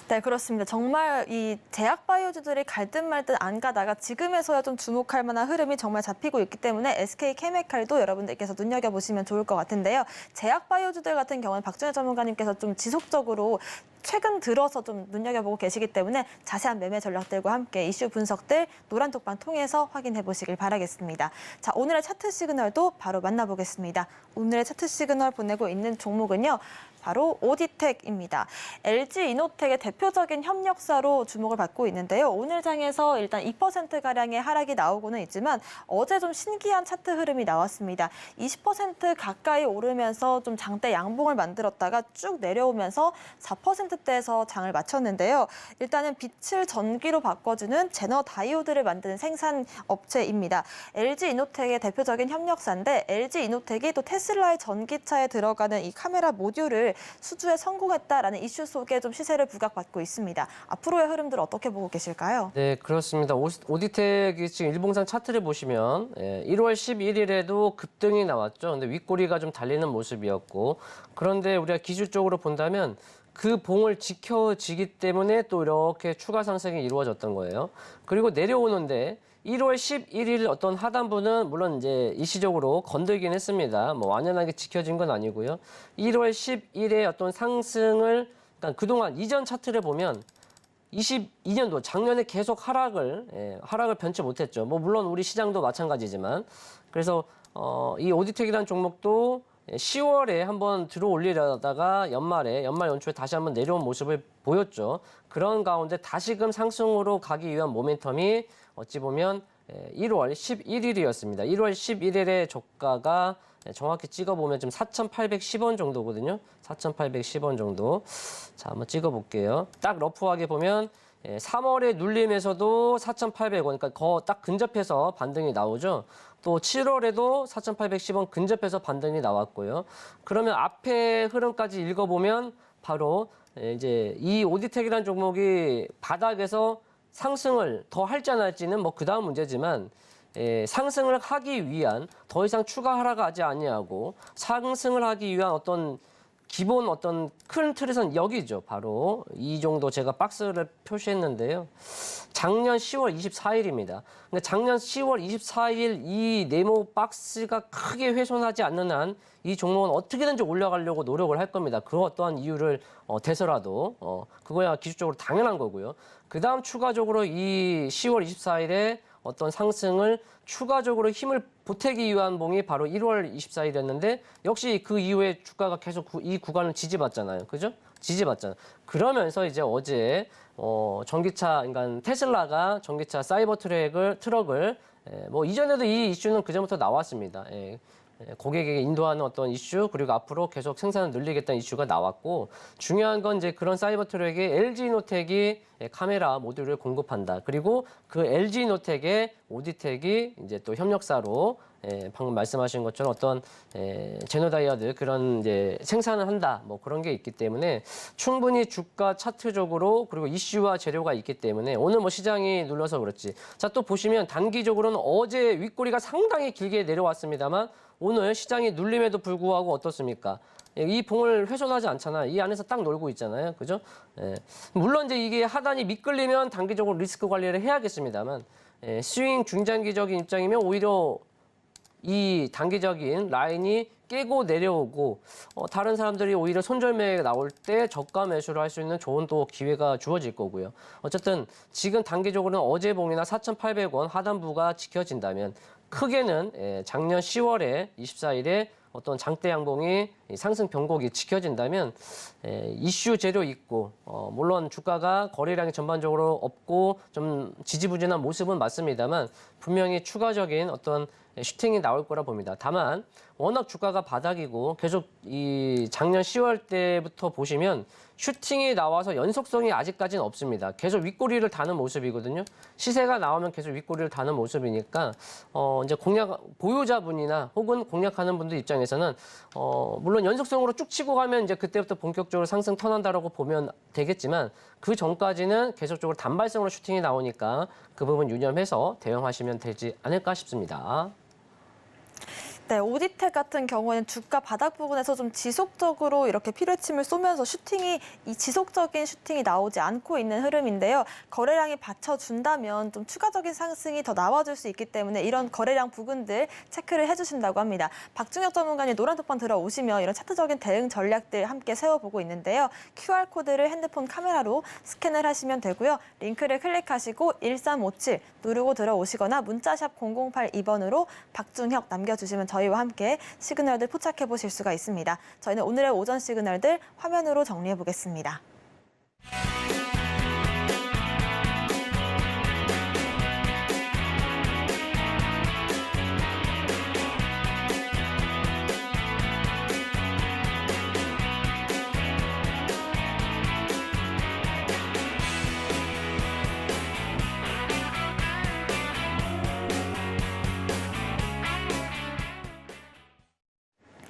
네, 그렇습니다. 정말 이 제약 바이오주들이 갈 듯 말 듯 안 가다가 지금에서야 좀 주목할 만한 흐름이 정말 잡히고 있기 때문에 SK 케미칼도 여러분들께서 눈여겨보시면 좋을 것 같은데요. 제약 바이오주들 같은 경우는 박준혜 전문가님께서 좀 지속적으로 최근 들어서 좀 눈여겨보고 계시기 때문에 자세한 매매 전략들과 함께 이슈 분석들 노란톡방 통해서 확인해 보시길 바라겠습니다. 자, 오늘의 차트 시그널도 바로 만나보겠습니다. 오늘의 차트 시그널 보내고 있는 종목은요. 바로 오디텍입니다. LG 이노텍의 대표적인 협력사로 주목을 받고 있는데요. 오늘 장에서 일단 2%가량의 하락이 나오고는 있지만 어제 좀 신기한 차트 흐름이 나왔습니다. 20% 가까이 오르면서 좀 장대 양봉을 만들었다가 쭉 내려오면서 4%대에서 장을 마쳤는데요. 일단은 빛을 전기로 바꿔주는 제너 다이오드를 만드는 생산 업체입니다. LG 이노텍의 대표적인 협력사인데 LG 이노텍이 또 테슬라의 전기차에 들어가는 이 카메라 모듈을 수주에 성공했다라는 이슈 속에 좀 시세를 부각받고 있습니다. 앞으로의 흐름들 어떻게 보고 계실까요? 네, 그렇습니다. 오디텍이 지금 일봉상 차트를 보시면 1월 11일에도 급등이 나왔죠. 근데 윗꼬리가 좀 달리는 모습이었고 그런데 우리가 기술적으로 본다면 그 봉을 지켜지기 때문에 또 이렇게 추가 상승이 이루어졌던 거예요. 그리고 내려오는데 1월 11일 어떤 하단부는 물론 이제 일시적으로 건들긴 했습니다. 완연하게 지켜진 건 아니고요. 1월 10일에 어떤 상승을 그러니까 그동안 이전 차트를 보면 22년도 작년에 계속 하락을 변치 못했죠. 물론 우리 시장도 마찬가지지만 그래서 이 오디텍이라는 종목도 10월에 한번 들어올리려다가 연말 연초에 다시 한번 내려온 모습을 보였죠. 그런 가운데 다시금 상승으로 가기 위한 모멘텀이 어찌 보면 1월 11일이었습니다. 1월 11일에 저가가 정확히 찍어보면 지금 4,810원 정도거든요. 4,810원 정도. 자, 한번 찍어볼게요. 딱 러프하게 보면 3월에 눌림에서도 4,800원, 그러니까 딱 근접해서 반등이 나오죠. 또 7월에도 4,810원 근접해서 반등이 나왔고요. 그러면 앞에 흐름까지 읽어보면 바로 이제 이 오디텍이라는 종목이 바닥에서 상승을 더 할지 안 할지는 뭐 그 다음 문제지만 상승을 하기 위한 더 이상 추가 하락하지 아니하고 상승을 하기 위한 어떤 기본 어떤 큰 틀에선 여기죠. 바로 이 정도 제가 박스를 표시했는데요. 작년 10월 24일입니다. 근데 작년 10월 24일 이 네모 박스가 크게 훼손하지 않는 한 이 종목은 어떻게든지 올라가려고 노력을 할 겁니다. 그 어떠한 이유를 대서라도 그거야 기술적으로 당연한 거고요. 그 다음 추가적으로 이 10월 24일에 어떤 상승을 추가적으로 힘을 보태기 위한 봉이 바로 1월 24일이었는데 역시 그 이후에 주가가 계속 이 구간을 지지받잖아요. 그죠? 지지받잖아요. 그러면서 이제 어제 전기차, 그러니까 테슬라가 전기차 사이버 트럭을 뭐 이전에도 이 이슈는 그전부터 나왔습니다. 고객에게 인도하는 어떤 이슈, 그리고 앞으로 계속 생산을 늘리겠다는 이슈가 나왔고, 중요한 건 이제 그런 사이버 트럭에 LG노텍이 카메라 모듈을 공급한다. 그리고 그 LG노텍의 오디텍이 이제 또 협력사로 방금 말씀하신 것처럼 어떤 제노다이아들 그런 이제 생산을 한다. 뭐 그런 게 있기 때문에 충분히 주가 차트적으로 그리고 이슈와 재료가 있기 때문에 오늘 뭐 시장이 눌러서 그렇지. 자, 또 보시면 단기적으로는 어제 윗꼬리가 상당히 길게 내려왔습니다만 오늘 시장이 눌림에도 불구하고 어떻습니까? 이 봉을 훼손하지 않잖아요. 이 안에서 딱 놀고 있잖아요. 그죠? 물론 이제 이게 하단이 미끌리면 단기적으로 리스크 관리를 해야겠습니다만 스윙 중장기적인 입장이면 오히려 이 단기적인 라인이 깨고 내려오고 다른 사람들이 오히려 손절매가 나올 때 저가 매수를 할 수 있는 좋은 또 기회가 주어질 거고요. 어쨌든 지금 단기적으로는 어제 봉이나 4,800원 하단부가 지켜진다면 크게는 작년 10월에 24일에 어떤 장대 양봉이 상승 변곡이 지켜진다면 이슈 재료 있고 물론 주가가 거래량이 전반적으로 없고 좀 지지부진한 모습은 맞습니다만 분명히 추가적인 어떤 슈팅이 나올 거라 봅니다. 다만 워낙 주가가 바닥이고 계속 이 작년 10월 때부터 보시면 슈팅이 나와서 연속성이 아직까지는 없습니다. 계속 윗꼬리를 다는 모습이거든요. 시세가 나오면 계속 윗꼬리를 다는 모습이니까 이제 보유자분이나 혹은 공략하는 분들 입장에서는 물론 연속성으로 쭉 치고 가면 이제 그때부터 본격적으로 상승 턴한다라고 보면 되겠지만 그 전까지는 계속적으로 단발성으로 슈팅이 나오니까 그 부분 유념해서 대응하시면 되지 않을까 싶습니다. 네, 오디텍 같은 경우에는 주가 바닥 부분에서 좀 지속적으로 이렇게 피뢰침을 쏘면서 이 지속적인 슈팅이 나오지 않고 있는 흐름인데요. 거래량이 받쳐준다면 좀 추가적인 상승이 더 나와줄 수 있기 때문에 이런 거래량 부분들 체크를 해주신다고 합니다. 박중혁 전문가님 노란 톡방 들어오시면 이런 차트적인 대응 전략들 함께 세워보고 있는데요. QR코드를 핸드폰 카메라로 스캔을 하시면 되고요. 링크를 클릭하시고 1357 누르고 들어오시거나 문자샵 0082번으로 박중혁 남겨주시면 저희와 함께 시그널들 포착해 보실 수가 있습니다. 저희는 오늘의 오전 시그널들 화면으로 정리해 보겠습니다.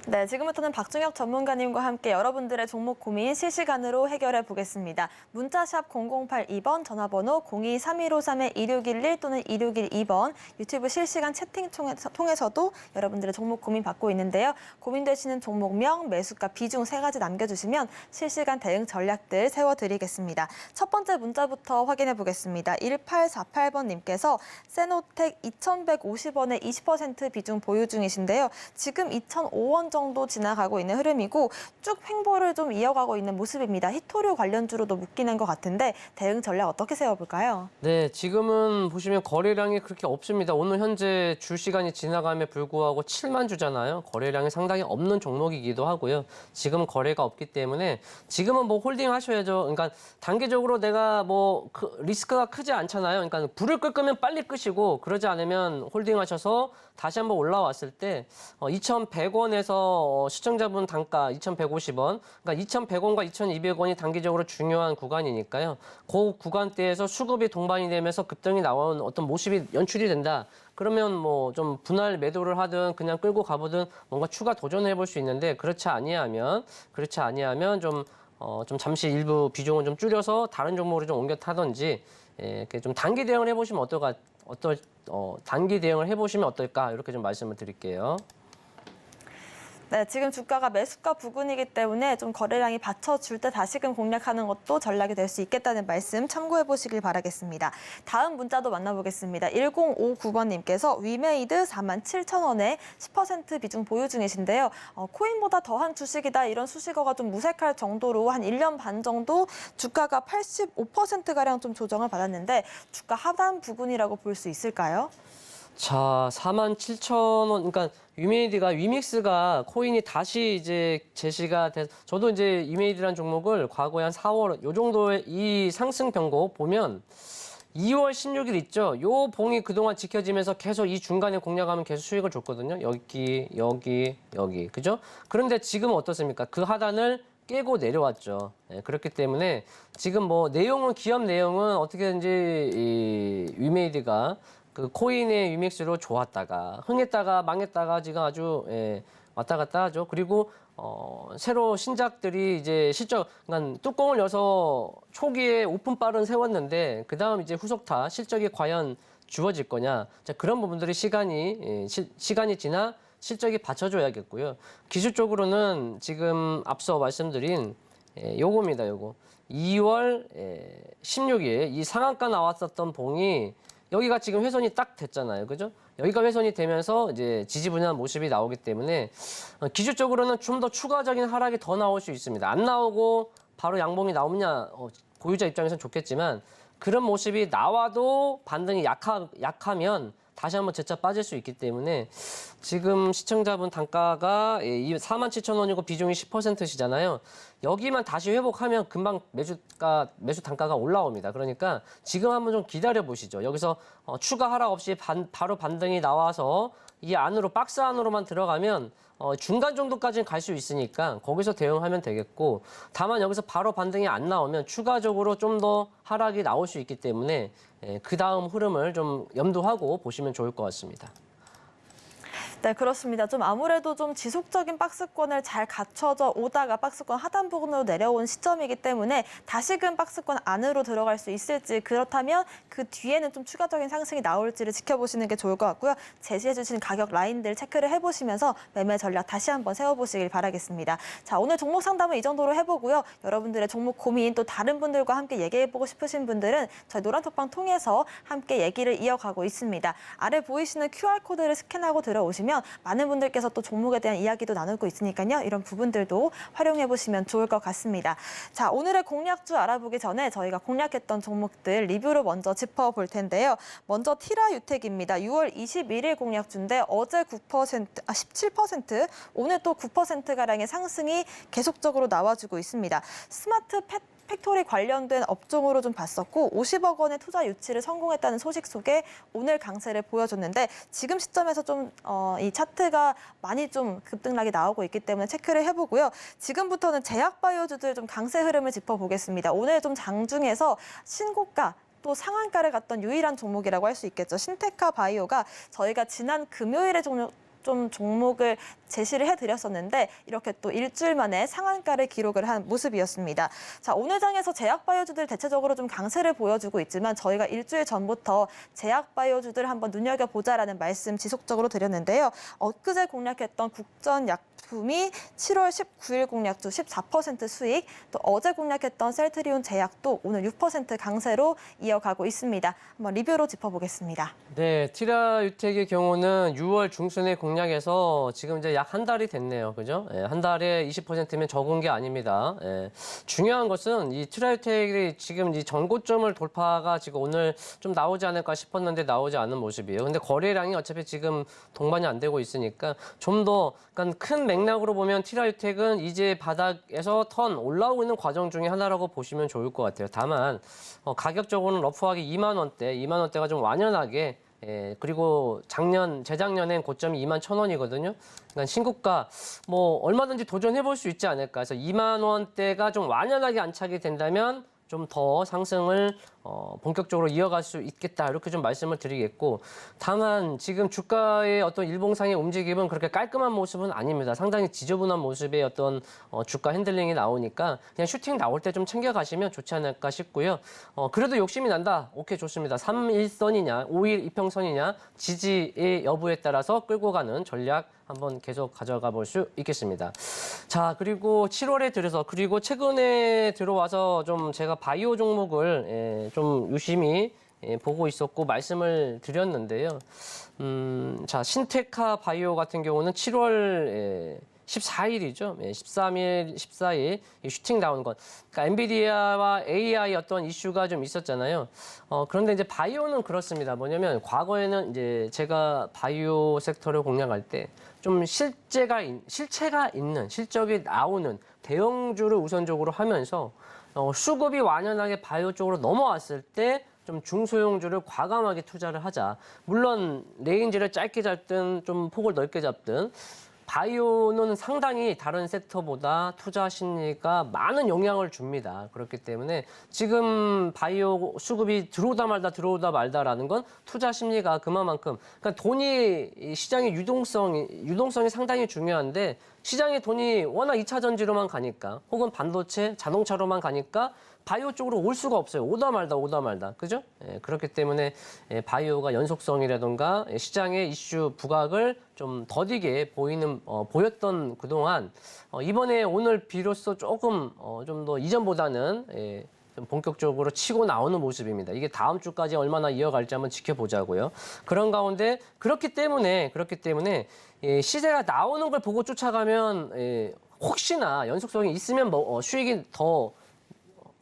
네, 지금부터는 박중혁 전문가님과 함께 여러분들의 종목 고민 실시간으로 해결해 보겠습니다. 문자샵 0082번, 전화번호 023153-2611 또는 2612번, 유튜브 실시간 채팅 통해서도 여러분들의 종목 고민 받고 있는데요. 고민되시는 종목명, 매수가, 비중 3가지 남겨주시면 실시간 대응 전략들 세워드리겠습니다. 첫 번째 문자부터 확인해 보겠습니다. 1848번님께서 세노텍 2,150원에 20% 비중 보유 중이신데요. 지금 2,005원 정도 정도 지나가고 있는 흐름이고 쭉 횡보를 좀 이어가고 있는 모습입니다. 히토류 관련주로도 묶이는 것 같은데 대응 전략 어떻게 세워볼까요? 네, 지금은 보시면 거래량이 그렇게 없습니다. 오늘 현재 주 시간이 지나감에 불구하고 7만 주잖아요. 거래량이 상당히 없는 종목이기도 하고요. 지금은 거래가 없기 때문에 지금은 뭐 홀딩 하셔야죠. 그러니까 단기적으로 내가 뭐 리스크가 크지 않잖아요. 그러니까 불을 끌 거면 빨리 끄시고 그러지 않으면 홀딩 하셔서 다시 한번 올라왔을 때 2,100원에서 시청자분 단가 2,150원, 그러니까 2,100원과 2,200원이 단기적으로 중요한 구간이니까요. 그 구간대에서 수급이 동반이 되면서 급등이 나온 어떤 모습이 연출이 된다. 그러면 뭐 좀 분할 매도를 하든 그냥 끌고 가보든 뭔가 추가 도전해 볼 수 있는데 그렇지 아니하면 좀 잠시 일부 비중을 좀 줄여서 다른 종목으로 좀 옮겨 타든지 이렇게 좀 단기 대응을 해보시면 단기 대응을 해보시면 어떨까 이렇게 좀 말씀을 드릴게요. 네, 지금 주가가 매수가 부근이기 때문에 좀 거래량이 받쳐줄 때 다시금 공략하는 것도 전략이 될 수 있겠다는 말씀 참고해 보시길 바라겠습니다. 다음 문자도 만나보겠습니다. 1059번님께서 위메이드 47,000원에 10% 비중 보유 중이신데요. 코인보다 더한 주식이다 이런 수식어가 좀 무색할 정도로 한 1년 반 정도 주가가 85%가량 좀 조정을 받았는데 주가 하단 부근이라고 볼 수 있을까요? 자, 47,000원. 그러니까 위믹스가 코인이 다시 이제 제시가 돼서 저도 이제 위메이드라는 종목을 과거에 한 4월 요 정도의 이 상승 변곡 보면 2월 16일 있죠. 요 봉이 그동안 지켜지면서 계속 이 중간에 공략하면 계속 수익을 줬거든요. 여기. 그죠? 그런데 지금은 어떻습니까? 그 하단을 깨고 내려왔죠. 그렇기 때문에 지금 뭐 기업 내용은 어떻게든지 이 위메이드가 그 코인의 위믹스로 좋았다가 흥했다가 망했다가 지금 아주 왔다 갔다 하죠. 그리고 새로 신작들이 이제 그러니까 뚜껑을 여서 초기에 오픈바를 세웠는데 그 다음 이제 후속타 실적이 과연 주어질 거냐. 자, 그런 부분들이 시간이 지나 실적이 받쳐줘야겠고요. 기술적으로는 지금 앞서 말씀드린 요겁니다. 요거 2월 16일 이 상한가 나왔었던 봉이 여기가 지금 훼손이 딱 됐잖아요. 그죠? 여기가 훼손이 되면서 이제 지지부진한 모습이 나오기 때문에 기술적으로는 좀 더 추가적인 하락이 더 나올 수 있습니다. 안 나오고 바로 양봉이 나오느냐 보유자 입장에서는 좋겠지만 그런 모습이 나와도 반등이 약하면 다시 한번 재차 빠질 수 있기 때문에 지금 시청자분 단가가 47,000원이고 비중이 10%시잖아요. 여기만 다시 회복하면 금방 매수 단가가 올라옵니다. 그러니까 지금 한번 좀 기다려 보시죠. 여기서 추가 하락 없이 바로 반등이 나와서 이 안으로 박스 안으로만 들어가면 중간 정도까지는 갈 수 있으니까 거기서 대응하면 되겠고 다만 여기서 바로 반등이 안 나오면 추가적으로 좀 더 하락이 나올 수 있기 때문에 그 다음 흐름을 좀 염두하고 보시면 좋을 것 같습니다. 네, 그렇습니다. 좀 아무래도 좀 지속적인 박스권을 잘 갖춰져 오다가 박스권 하단 부분으로 내려온 시점이기 때문에 다시금 박스권 안으로 들어갈 수 있을지 그렇다면 그 뒤에는 좀 추가적인 상승이 나올지를 지켜보시는 게 좋을 것 같고요. 제시해 주신 가격 라인들 체크를 해보시면서 매매 전략 다시 한번 세워보시길 바라겠습니다. 자, 오늘 종목 상담은 이 정도로 해보고요. 여러분들의 종목 고민 또 다른 분들과 함께 얘기해보고 싶으신 분들은 저희 노란톡방 통해서 함께 얘기를 이어가고 있습니다. 아래 보이시는 QR코드를 스캔하고 들어오시면 많은 분들께서 또 종목에 대한 이야기도 나누고 있으니까요. 이런 부분들도 활용해 보시면 좋을 것 같습니다. 자, 오늘의 공략주 알아보기 전에 저희가 공략했던 종목들 리뷰로 먼저 짚어볼 텐데요. 먼저 티라유텍입니다. 6월 21일 공략주인데 어제 17%, 오늘 또 9%가량의 상승이 계속적으로 나와주고 있습니다. 스마트 팩토리 관련된 업종으로 좀 봤었고 50억 원의 투자 유치를 성공했다는 소식 속에 오늘 강세를 보여줬는데 지금 시점에서 좀 이 차트가 많이 좀 급등락이 나오고 있기 때문에 체크를 해보고요. 지금부터는 제약바이오주들 좀 강세 흐름을 짚어보겠습니다. 오늘 좀 장중에서 신고가 또 상한가를 갔던 유일한 종목이라고 할 수 있겠죠. 신테카 바이오가 저희가 지난 금요일에 좀 종목을 제시를 해드렸었는데 이렇게 또 일주일 만에 상한가를 기록을 한 모습이었습니다. 자, 오늘 장에서 제약바이오주들 대체적으로 좀 강세를 보여주고 있지만 저희가 일주일 전부터 제약바이오주들 한번 눈여겨보자라는 말씀 지속적으로 드렸는데요. 엊그제 공략했던 국전약품 붐이 7월 19일 공략주 14% 수익, 또 어제 공략했던 셀트리온 제약도 오늘 6% 강세로 이어가고 있습니다. 한번 리뷰로 짚어보겠습니다. 네, 티라유텍의 경우는 6월 중순에 공략해서 지금 이제 약 한 달이 됐네요. 그죠? 예, 한 달에 20%면 적은 게 아닙니다. 예, 중요한 것은 이 티라유텍이 지금 이 전고점을 돌파가 지금 오늘 좀 나오지 않을까 싶었는데 나오지 않은 모습이에요. 근데 거래량이 어차피 지금 동반이 안 되고 있으니까 좀 더 그러니까 큰 맥락으로 보면 티라유텍은 이제 바닥에서 턴 올라오고 있는 과정 중에 하나라고 보시면 좋을 것 같아요. 다만 가격적으로는 러프하게 2만 원대가 좀 완연하게 그리고 재작년엔 고점이 2만 1,000원이거든요. 그러니까 신고가 뭐 얼마든지 도전해 볼 수 있지 않을까. 그래서 2만 원대가 좀 완연하게 안착이 된다면 좀 더 상승을 본격적으로 이어갈 수 있겠다 이렇게 좀 말씀을 드리겠고 다만 지금 주가의 어떤 일봉상의 움직임은 그렇게 깔끔한 모습은 아닙니다. 상당히 지저분한 모습의 어떤 주가 핸들링이 나오니까 그냥 슈팅 나올 때 좀 챙겨가시면 좋지 않을까 싶고요. 그래도 욕심이 난다. 오케이 좋습니다. 3일선이냐 5일 이평선이냐 지지의 여부에 따라서 끌고 가는 전략 한번 계속 가져가 볼 수 있겠습니다. 자, 그리고 7월에 들어서 그리고 최근에 들어와서 좀 제가 바이오 종목을 좀 유심히 보고 있었고 말씀을 드렸는데요. 자, 신테카 바이오 같은 경우는 7월 14일이죠. 13일, 14일 슈팅 나오는 것. 그러니까 엔비디아와 AI 어떤 이슈가 좀 있었잖아요. 그런데 이제 바이오는 그렇습니다. 뭐냐면 과거에는 이제 제가 바이오 섹터를 공략할 때 좀 실체가 있는, 실적이 나오는 대형주를 우선적으로 하면서 수급이 완연하게 바이오 쪽으로 넘어왔을 때 좀 중소형주를 과감하게 투자를 하자. 물론 레인지를 짧게 잡든 좀 폭을 넓게 잡든 바이오는 상당히 다른 섹터보다 투자 심리가 많은 영향을 줍니다. 그렇기 때문에 지금 바이오 수급이 들어오다 말다라는 건 투자 심리가 그만큼 그러니까 돈이 시장의 유동성이 상당히 중요한데 시장의 돈이 워낙 2차 전지로만 가니까 혹은 반도체, 자동차로만 가니까 바이오 쪽으로 올 수가 없어요. 오다 말다. 그죠? 그렇기 때문에 바이오가 연속성이라든가 시장의 이슈 부각을 좀 더디게 보였던 그동안 이번에 오늘 비로소 조금 좀 더 이전보다는 좀 본격적으로 치고 나오는 모습입니다. 이게 다음 주까지 얼마나 이어갈지 한번 지켜보자고요. 그런 가운데 그렇기 때문에 시세가 나오는 걸 보고 쫓아가면 혹시나 연속성이 있으면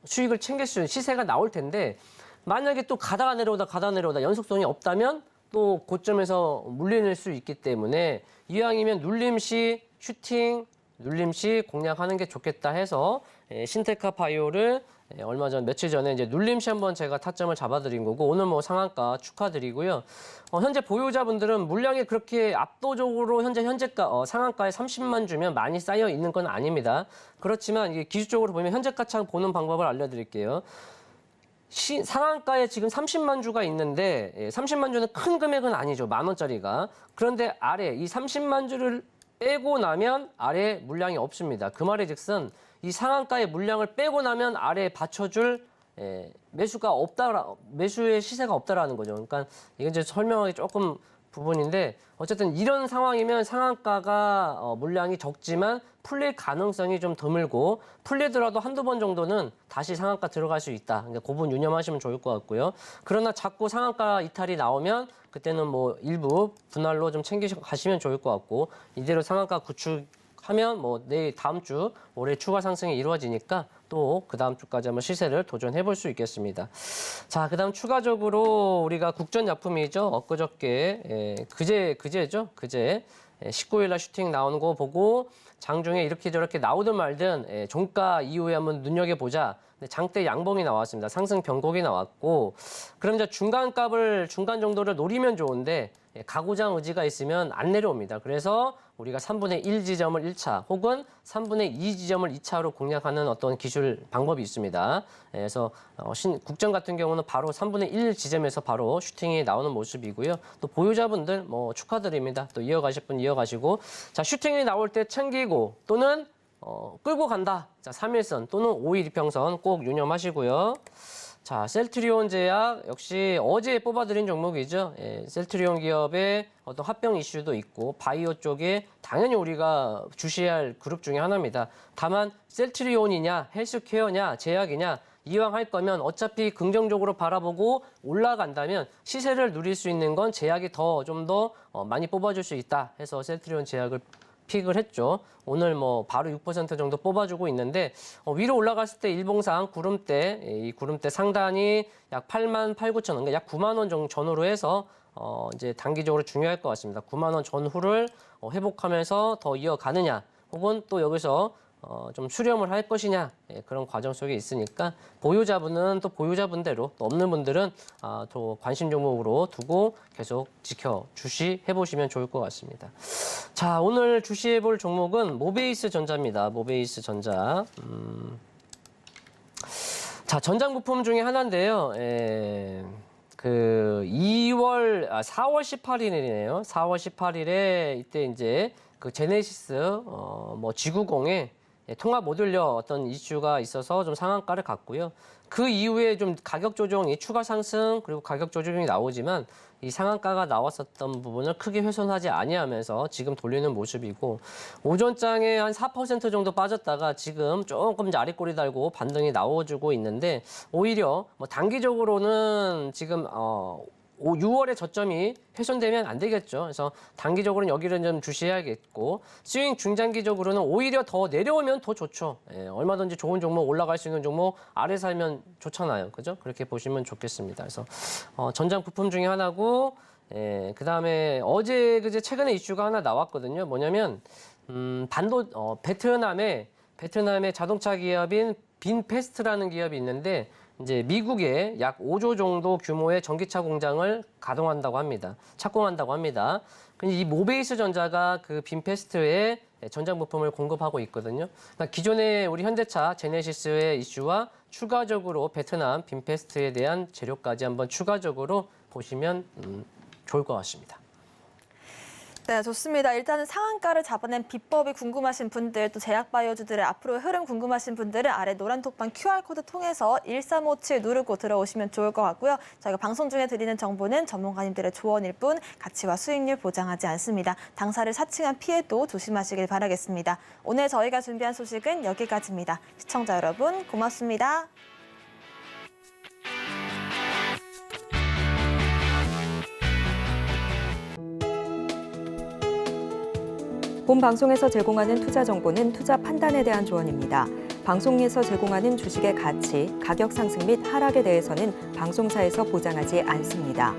수익을 챙길 수 있는 시세가 나올 텐데 만약에 또 가다가 내려오다 연속성이 없다면 또 고점에서 물리낼 수 있기 때문에 이왕이면 눌림시 공략하는 게 좋겠다 해서 신테카 바이오를 얼마 전 며칠 전에 이제 눌림시 한번 제가 타점을 잡아드린 거고 오늘 뭐 상한가 축하드리고요. 현재 보유자분들은 물량이 그렇게 압도적으로 현재가 상한가에 30만 주면 많이 쌓여 있는 건 아닙니다. 그렇지만 이게 기술적으로 보면 현재가 차트 보는 방법을 알려드릴게요. 상한가에 지금 30만 주가 있는데 30만 주는 큰 금액은 아니죠. 10,000원짜리가. 그런데 아래 이 30만 주를 빼고 나면 아래 물량이 없습니다. 그 말의 즉슨 이 상한가의 물량을 빼고 나면 아래에 받쳐줄 매수의 시세가 없다라는 거죠. 그러니까 이건 이제 설명하기 조금 부분인데 어쨌든 이런 상황이면 상한가가 물량이 적지만 풀릴 가능성이 좀 드물고 풀리더라도 한두 번 정도는 다시 상한가 들어갈 수 있다. 그러니까 그 부분 유념하시면 좋을 것 같고요. 그러나 자꾸 상한가 이탈이 나오면 그때는 뭐 일부 분할로 좀 챙기시면 좋을 것 같고 이대로 상한가 구축하면 뭐 내일 다음 주 올해 추가 상승이 이루어지니까 또 그 다음 주까지 한번 시세를 도전해 볼 수 있겠습니다. 자, 그다음 추가적으로 우리가 국전약품이죠. 엊그저께 그제죠. 그제 19일 날 슈팅 나오는 거 보고 장중에 이렇게 저렇게 나오든 말든 종가 이후에 한번 눈여겨보자. 장대 양봉이 나왔습니다. 상승 변곡이 나왔고 그럼 이제 중간 정도를 노리면 좋은데 가고장 의지가 있으면 안 내려옵니다. 그래서 우리가 3분의 1 지점을 1차 혹은 3분의 2 지점을 2차로 공략하는 어떤 기술 방법이 있습니다. 그래서 국전 같은 경우는 바로 3분의 1 지점에서 바로 슈팅이 나오는 모습이고요. 또 보유자분들 뭐 축하드립니다. 또 이어가실 분 이어가시고 자 슈팅이 나올 때 챙기고 또는 끌고 간다. 자 3일선 또는 5일 이평선 꼭 유념하시고요. 자, 셀트리온 제약 역시 어제 뽑아드린 종목이죠. 예, 셀트리온 기업의 어떤 합병 이슈도 있고 바이오 쪽에 당연히 우리가 주시해야 할 그룹 중에 하나입니다. 다만 셀트리온이냐 헬스케어냐 제약이냐 이왕 할 거면 어차피 긍정적으로 바라보고 올라간다면 시세를 누릴 수 있는 건 제약이 좀 더 많이 뽑아줄 수 있다 해서 셀트리온 제약을 픽을 했죠. 오늘 뭐 바로 6% 정도 뽑아주고 있는데 위로 올라갔을 때 일봉상 구름대, 이 구름대 상단이 약 8만 8, 9천 원, 그러니까 약 9만 원 정도 전후로 해서 이제 단기적으로 중요할 것 같습니다. 9만 원 전후를 회복하면서 더 이어가느냐, 혹은 또 여기서 좀 수렴을 할 것이냐, 그런 과정 속에 있으니까 보유자분은 또 보유자분대로, 또 없는 분들은 또 관심 종목으로 두고 계속 주시해 보시면 좋을 것 같습니다. 자, 오늘 주시해 볼 종목은 모베이스 전자입니다. 모베이스 전자. 자, 전장 부품 중에 하나인데요. 4월 18일이네요. 4월 18일에 이때 이제 그 제네시스 G90에 통합 모듈러 어떤 이슈가 있어서 좀 상한가를 갔고요. 그 이후에 좀 가격 조정이 추가 상승 그리고 가격 조정이 나오지만 이 상한가가 나왔었던 부분을 크게 훼손하지 아니하면서 지금 돌리는 모습이고, 오전장에 한 4% 정도 빠졌다가 지금 조금 이제 아랫꼬리 달고 반등이 나와주고 있는데, 오히려 뭐 단기적으로는 지금 6월에 저점이 훼손되면 안 되겠죠. 그래서 단기적으로는 여기를 좀 주시해야겠고, 스윙 중장기적으로는 오히려 더 내려오면 더 좋죠. 얼마든지 좋은 종목, 올라갈 수 있는 종목 아래 살면 좋잖아요. 그죠? 그렇게 보시면 좋겠습니다. 그래서 전장 부품 중에 하나고, 그다음에 어제 그제 최근에 이슈가 하나 나왔거든요. 뭐냐면 베트남의 자동차 기업인 빈페스트라는 기업이 있는데, 이제 미국에 약 5조 정도 규모의 전기차 공장을 가동한다고 합니다. 착공한다고 합니다. 근데 이 모베이스 전자가 그 빈페스트에 전장 부품을 공급하고 있거든요. 그러니까 기존의 우리 현대차 제네시스의 이슈와 추가적으로 베트남 빈페스트에 대한 재료까지 한번 추가적으로 보시면 좋을 것 같습니다. 네, 좋습니다. 일단은 상한가를 잡아낸 비법이 궁금하신 분들, 또 제약바이오주들의 앞으로의 흐름 궁금하신 분들은 아래 노란 톡방 QR코드 통해서 1357 누르고 들어오시면 좋을 것 같고요. 저희가 방송 중에 드리는 정보는 전문가님들의 조언일 뿐 가치와 수익률 보장하지 않습니다. 당사를 사칭한 피해도 조심하시길 바라겠습니다. 오늘 저희가 준비한 소식은 여기까지입니다. 시청자 여러분, 고맙습니다. 본 방송에서 제공하는 투자 정보는 투자 판단에 대한 조언입니다. 방송에서 제공하는 주식의 가치, 가격 상승 및 하락에 대해서는 방송사에서 보장하지 않습니다.